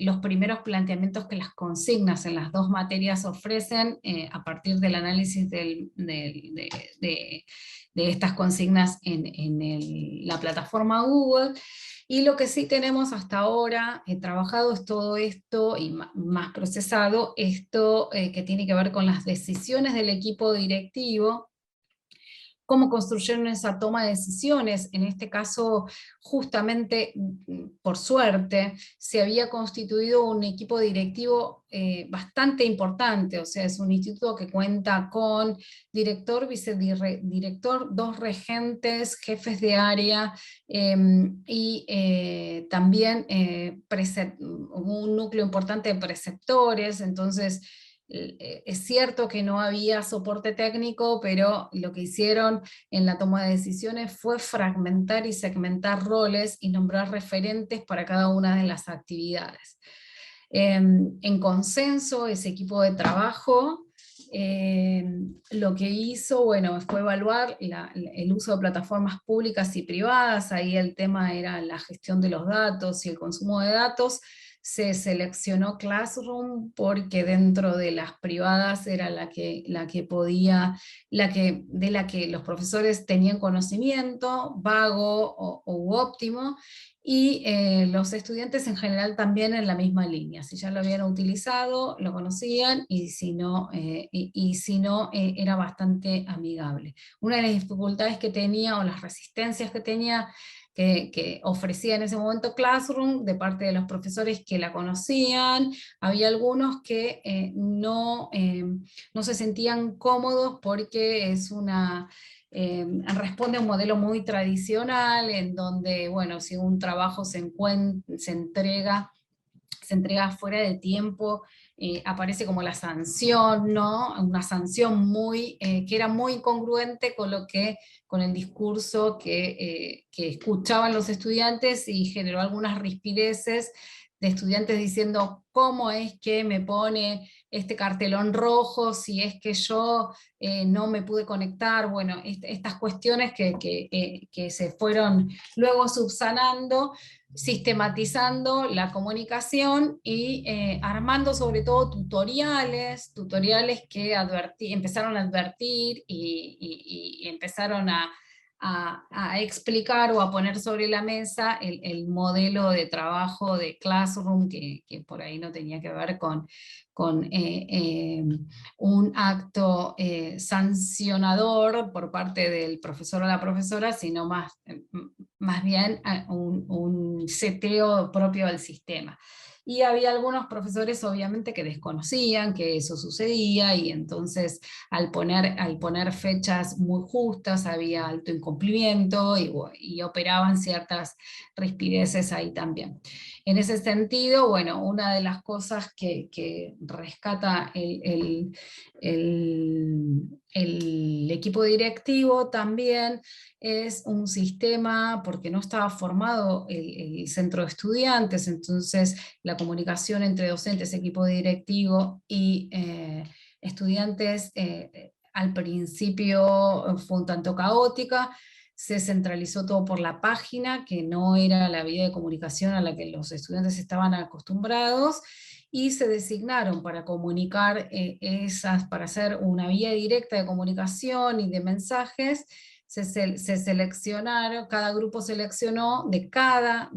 Speaker 8: los primeros planteamientos que las consignas en las 2 materias ofrecen, a partir del análisis de estas consignas en la plataforma Google. Y lo que sí tenemos hasta ahora trabajado es todo esto, y más procesado, esto que tiene que ver con las decisiones del equipo directivo, cómo construyeron esa toma de decisiones. En este caso, justamente, por suerte, se había constituido un equipo directivo bastante importante, o sea, es un instituto que cuenta con director, vicedirector, 2 regentes, jefes de área, y también un núcleo importante de preceptores. Entonces, es cierto que no había soporte técnico, pero lo que hicieron en la toma de decisiones fue fragmentar y segmentar roles y nombrar referentes para cada una de las actividades. En consenso, ese equipo de trabajo lo que hizo, bueno, fue evaluar el uso de plataformas públicas y privadas. Ahí el tema era la gestión de los datos y el consumo de datos. Se seleccionó Classroom porque dentro de las privadas era de la que los profesores tenían conocimiento, vago u óptimo, y los estudiantes en general también en la misma línea. Si ya lo habían utilizado, lo conocían, y si no, era bastante amigable. Una de las dificultades que tenía, o las resistencias que tenía, que ofrecía en ese momento Classroom, de parte de los profesores que la conocían, había algunos que no se sentían cómodos porque responde a un modelo muy tradicional, en donde, bueno, si un trabajo se entrega fuera de tiempo, aparece como la sanción, ¿no? Una sanción muy, que era muy incongruente con el discurso que escuchaban los estudiantes, y generó algunas rispideces de estudiantes diciendo, ¿cómo es que me pone este cartelón rojo si es que yo no me pude conectar? Bueno, estas cuestiones que se fueron luego subsanando, sistematizando la comunicación y armando sobre todo tutoriales que empezaron a advertir y empezaron a explicar o a poner sobre la mesa el modelo de trabajo de Classroom, que por ahí no tenía que ver con un acto sancionador por parte del profesor o la profesora, sino más bien un seteo propio del sistema. Y había algunos profesores obviamente que desconocían que eso sucedía, y entonces al poner fechas muy justas había alto incumplimiento y operaban ciertas rispideces ahí también. En ese sentido, bueno, una de las cosas que rescata el equipo directivo también es un sistema, porque no estaba formado el centro de estudiantes, entonces la comunicación entre docentes, equipo directivo y estudiantes al principio fue un tanto caótica. Se centralizó todo por la página, que no era la vía de comunicación a la que los estudiantes estaban acostumbrados, y se designaron para comunicar para hacer una vía directa de comunicación y de mensajes. Se seleccionaron, cada grupo seleccionó de cada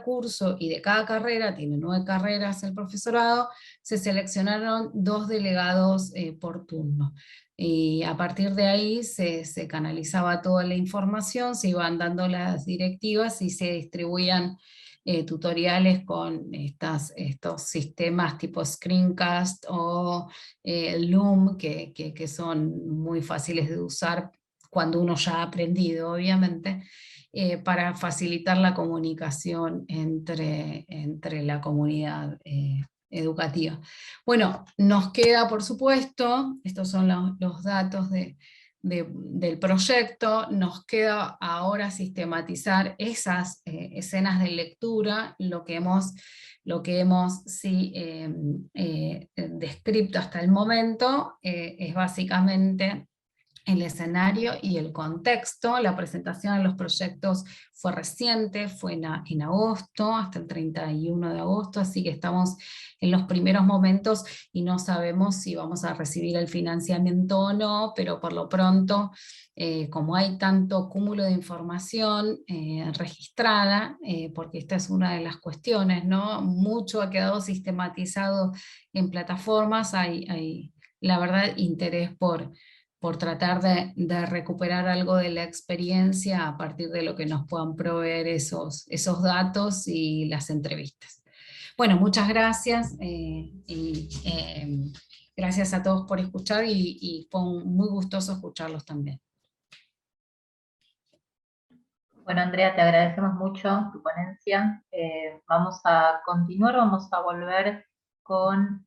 Speaker 8: curso y de cada carrera, tiene 9 carreras el profesorado, se seleccionaron 2 delegados por turno. Y a partir de ahí se canalizaba toda la información, se iban dando las directivas y se distribuían tutoriales con estos sistemas tipo Screencast o Loom, que son muy fáciles de usar cuando uno ya ha aprendido, obviamente, para facilitar la comunicación entre la comunidad educativa. Bueno, nos queda, por supuesto, estos son los datos del proyecto, nos queda ahora sistematizar esas escenas de lectura, lo que hemos descrito hasta el momento es básicamente el escenario y el contexto. La presentación de los proyectos fue reciente, fue en agosto, hasta el 31 de agosto, así que estamos en los primeros momentos y no sabemos si vamos a recibir el financiamiento o no, pero por lo pronto, como hay tanto cúmulo de información registrada, porque esta es una de las cuestiones, ¿no? Mucho ha quedado sistematizado en plataformas, hay la verdad interés por tratar de recuperar algo de la experiencia a partir de lo que nos puedan proveer esos datos y las entrevistas. Bueno, muchas gracias, gracias a todos por escuchar, y fue muy gustoso escucharlos también.
Speaker 1: Bueno, Andrea, te agradecemos mucho tu ponencia. Vamos a continuar, vamos a volver con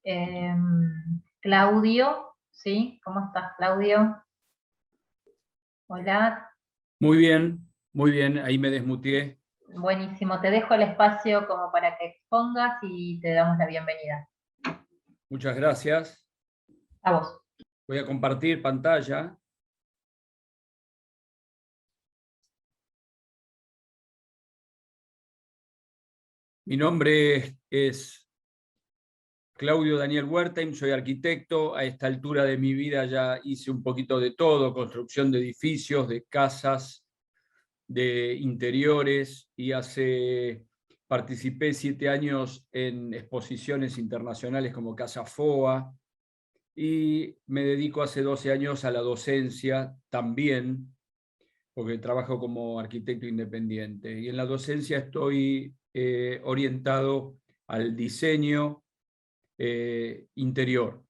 Speaker 1: Claudio. ¿Sí? ¿Cómo estás, Claudio? Hola.
Speaker 9: Muy bien, ahí me desmuteé.
Speaker 1: Buenísimo, te dejo el espacio como para que expongas y te damos la bienvenida.
Speaker 9: Muchas gracias.
Speaker 1: A vos.
Speaker 9: Voy a compartir pantalla. Mi nombre es Claudio Daniel Wertheim, soy arquitecto. A esta altura de mi vida ya hice un poquito de todo: construcción de edificios, de casas, de interiores, y participé 7 años en exposiciones internacionales como Casa FOA, y me dedico hace 12 años a la docencia también, porque trabajo como arquitecto independiente. Y en la docencia estoy orientado al diseño interior.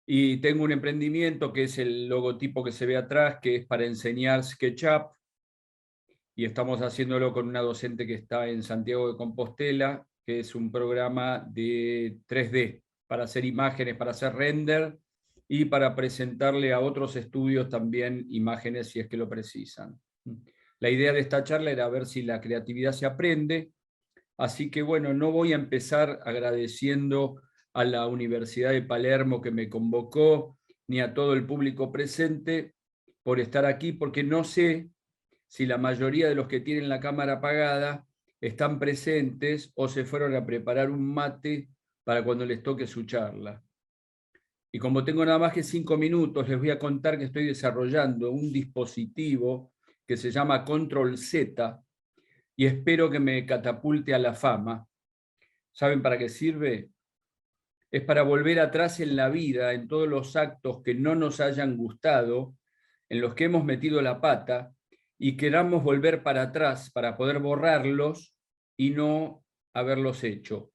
Speaker 9: Y tengo un emprendimiento que es el logotipo que se ve atrás, que es para enseñar SketchUp, y estamos haciéndolo con una docente que está en Santiago de Compostela, que es un programa de 3D para hacer imágenes, para hacer render y para presentarle a otros estudios también imágenes si es que lo precisan. La idea de esta charla era ver si la creatividad se aprende, así que bueno, no voy a empezar agradeciendo a la Universidad de Palermo que me convocó, ni a todo el público presente por estar aquí, porque no sé si la mayoría de los que tienen la cámara apagada están presentes o se fueron a preparar un mate para cuando les toque su charla. Y como tengo nada más que 5 minutos, les voy a contar que estoy desarrollando un dispositivo que se llama Control Z y espero que me catapulte a la fama. ¿Saben para qué sirve? Es para volver atrás en la vida, en todos los actos que no nos hayan gustado, en los que hemos metido la pata, y queramos volver para atrás para poder borrarlos y no haberlos hecho.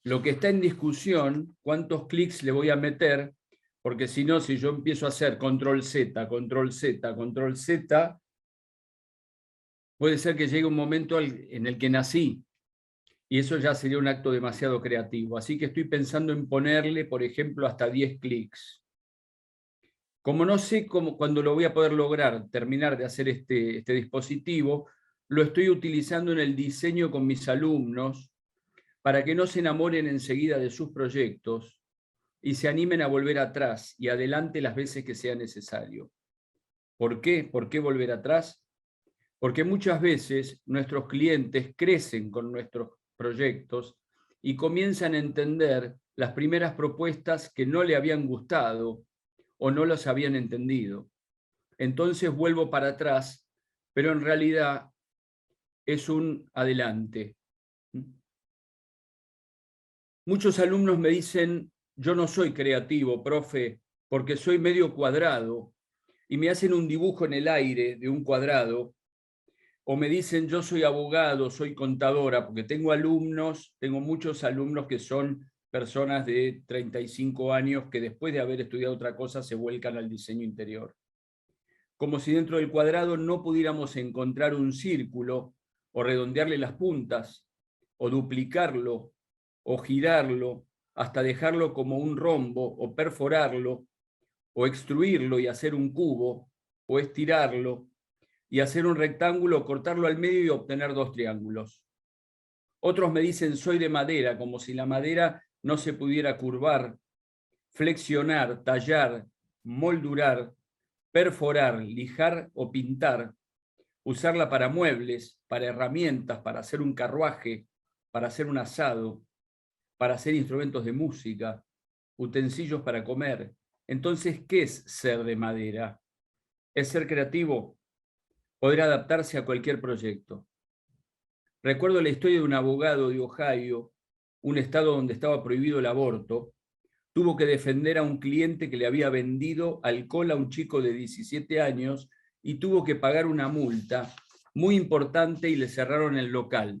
Speaker 9: Lo que está en discusión, cuántos clics le voy a meter, porque si no, si yo empiezo a hacer control Z, control Z, control Z, puede ser que llegue un momento en el que nací, y eso ya sería un acto demasiado creativo. Así que estoy pensando en ponerle, por ejemplo, hasta 10 clics. Como no sé cuándo lo voy a poder lograr, terminar de hacer este dispositivo, lo estoy utilizando en el diseño con mis alumnos para que no se enamoren enseguida de sus proyectos y se animen a volver atrás y adelante las veces que sea necesario. ¿Por qué? ¿Por qué volver atrás? Porque muchas veces nuestros clientes crecen con nuestros proyectos y comienzan a entender las primeras propuestas que no le habían gustado o no las habían entendido. Entonces vuelvo para atrás, pero en realidad es un adelante. Muchos alumnos me dicen, yo no soy creativo, profe, porque soy medio cuadrado, y me hacen un dibujo en el aire de un cuadrado, o me dicen, yo soy abogado, soy contadora, porque tengo muchos alumnos que son personas de 35 años que después de haber estudiado otra cosa se vuelcan al diseño interior. Como si dentro del cuadrado no pudiéramos encontrar un círculo, o redondearle las puntas, o duplicarlo, o girarlo, hasta dejarlo como un rombo, o perforarlo, o extruirlo y hacer un cubo, o estirarlo, y hacer un rectángulo, cortarlo al medio y obtener 2 triángulos. Otros me dicen, soy de madera, como si la madera no se pudiera curvar, flexionar, tallar, moldurar, perforar, lijar o pintar, usarla para muebles, para herramientas, para hacer un carruaje, para hacer un asado, para hacer instrumentos de música, utensilios para comer. Entonces, ¿qué es ser de madera? ¿Es ser creativo? Poder adaptarse a cualquier proyecto. Recuerdo la historia de un abogado de Ohio, un estado donde estaba prohibido el aborto. Tuvo que defender a un cliente que le había vendido alcohol a un chico de 17 años y tuvo que pagar una multa muy importante y le cerraron el local.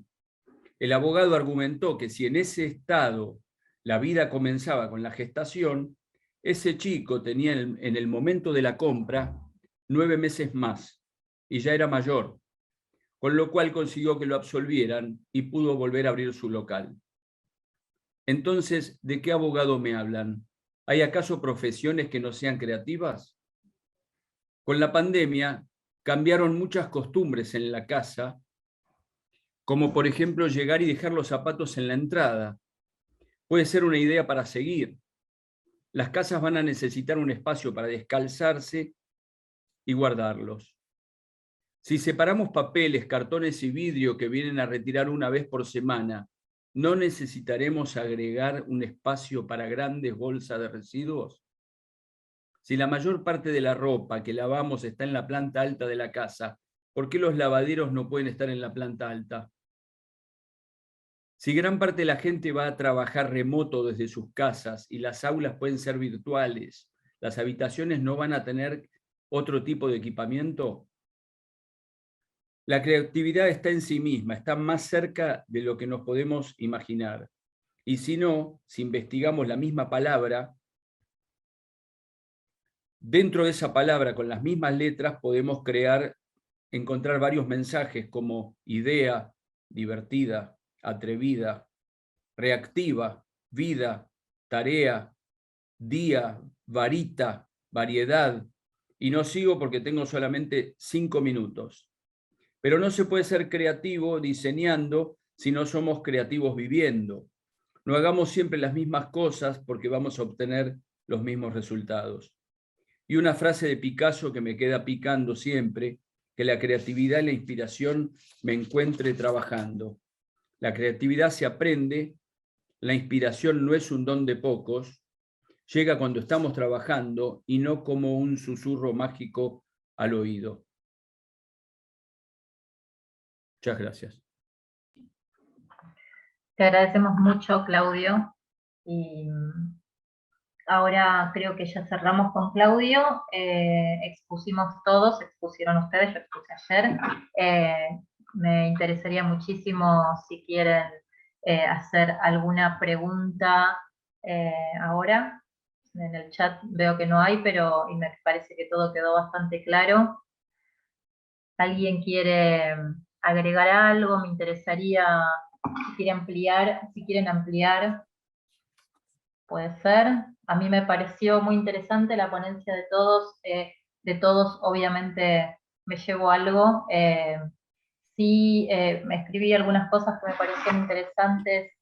Speaker 9: El abogado argumentó que si en ese estado la vida comenzaba con la gestación, ese chico tenía en el momento de la compra 9 meses más y ya era mayor, con lo cual consiguió que lo absolvieran y pudo volver a abrir su local. Entonces, ¿de qué abogado me hablan? ¿Hay acaso profesiones que no sean creativas? Con la pandemia cambiaron muchas costumbres en la casa, como por ejemplo llegar y dejar los zapatos en la entrada. Puede ser una idea para seguir. Las casas van a necesitar un espacio para descalzarse y guardarlos. Si separamos papeles, cartones y vidrio que vienen a retirar una vez por semana, ¿no necesitaremos agregar un espacio para grandes bolsas de residuos? Si la mayor parte de la ropa que lavamos está en la planta alta de la casa, ¿por qué los lavaderos no pueden estar en la planta alta? Si gran parte de la gente va a trabajar remoto desde sus casas y las aulas pueden ser virtuales, ¿las habitaciones no van a tener otro tipo de equipamiento? La creatividad está en sí misma, está más cerca de lo que nos podemos imaginar. Y si no, si investigamos la misma palabra, dentro de esa palabra, con las mismas letras, podemos encontrar varios mensajes como idea, divertida, atrevida, reactiva, vida, tarea, día, varita, variedad, y no sigo porque tengo solamente 5 minutos. Pero no se puede ser creativo diseñando si no somos creativos viviendo. No hagamos siempre las mismas cosas porque vamos a obtener los mismos resultados. Y una frase de Picasso que me queda picando siempre, que la creatividad y la inspiración me encuentre trabajando. La creatividad se aprende, la inspiración no es un don de pocos, llega cuando estamos trabajando y no como un susurro mágico al oído. Muchas gracias.
Speaker 1: Te agradecemos mucho, Claudio. Y ahora creo que ya cerramos con Claudio. Expusimos todos, expusieron ustedes, yo expuse ayer. Me interesaría muchísimo si quieren hacer alguna pregunta ahora. En el chat veo que no hay, pero y me parece que todo quedó bastante claro. ¿Alguien quiere agregar algo? Me interesaría, si quieren ampliar, puede ser. A mí me pareció muy interesante la ponencia de todos obviamente me llevo algo. Sí, me escribí algunas cosas que me parecían interesantes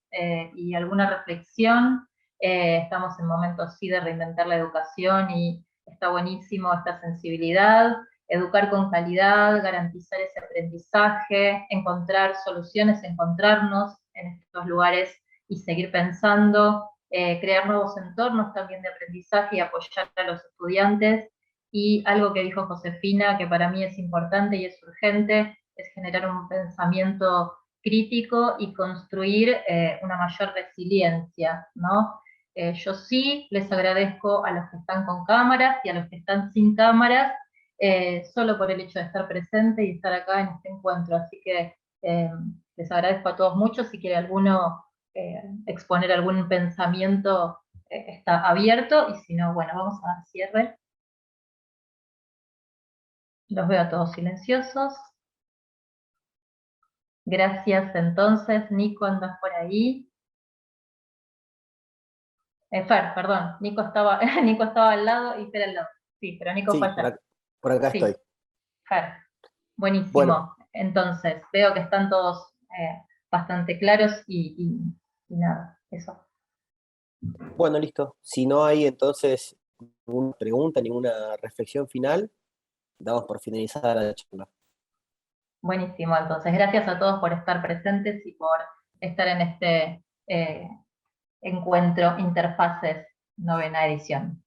Speaker 1: y alguna reflexión. Estamos en momentos sí de reinventar la educación y está buenísimo esta sensibilidad. Educar con calidad, garantizar ese aprendizaje, encontrar soluciones, encontrarnos en estos lugares y seguir pensando, crear nuevos entornos también de aprendizaje y apoyar a los estudiantes. Y algo que dijo Josefina, que para mí es importante y es urgente, es generar un pensamiento crítico y construir una mayor resiliencia, ¿no? Yo sí les agradezco a los que están con cámaras y a los que están sin cámaras, solo por el hecho de estar presente y estar acá en este encuentro. Así que les agradezco a todos mucho. Si quiere alguno exponer algún pensamiento, está abierto, y si no, bueno, vamos a dar cierre. Los veo a todos silenciosos. Gracias, entonces. Nico, ¿andas por ahí? Fer, perdón. Nico estaba al lado y Fer al lado. Sí, pero Nico fue allá.
Speaker 10: Por acá
Speaker 1: Sí.
Speaker 10: estoy.
Speaker 1: Fer. Buenísimo.
Speaker 10: Bueno.
Speaker 1: Entonces, veo que están todos bastante claros y nada, eso.
Speaker 10: Bueno, listo. Si no hay entonces ninguna pregunta, ninguna reflexión final, damos por finalizada la charla.
Speaker 1: Buenísimo, entonces. Gracias a todos por estar presentes y por estar en este encuentro Interfaces, 9ª edición.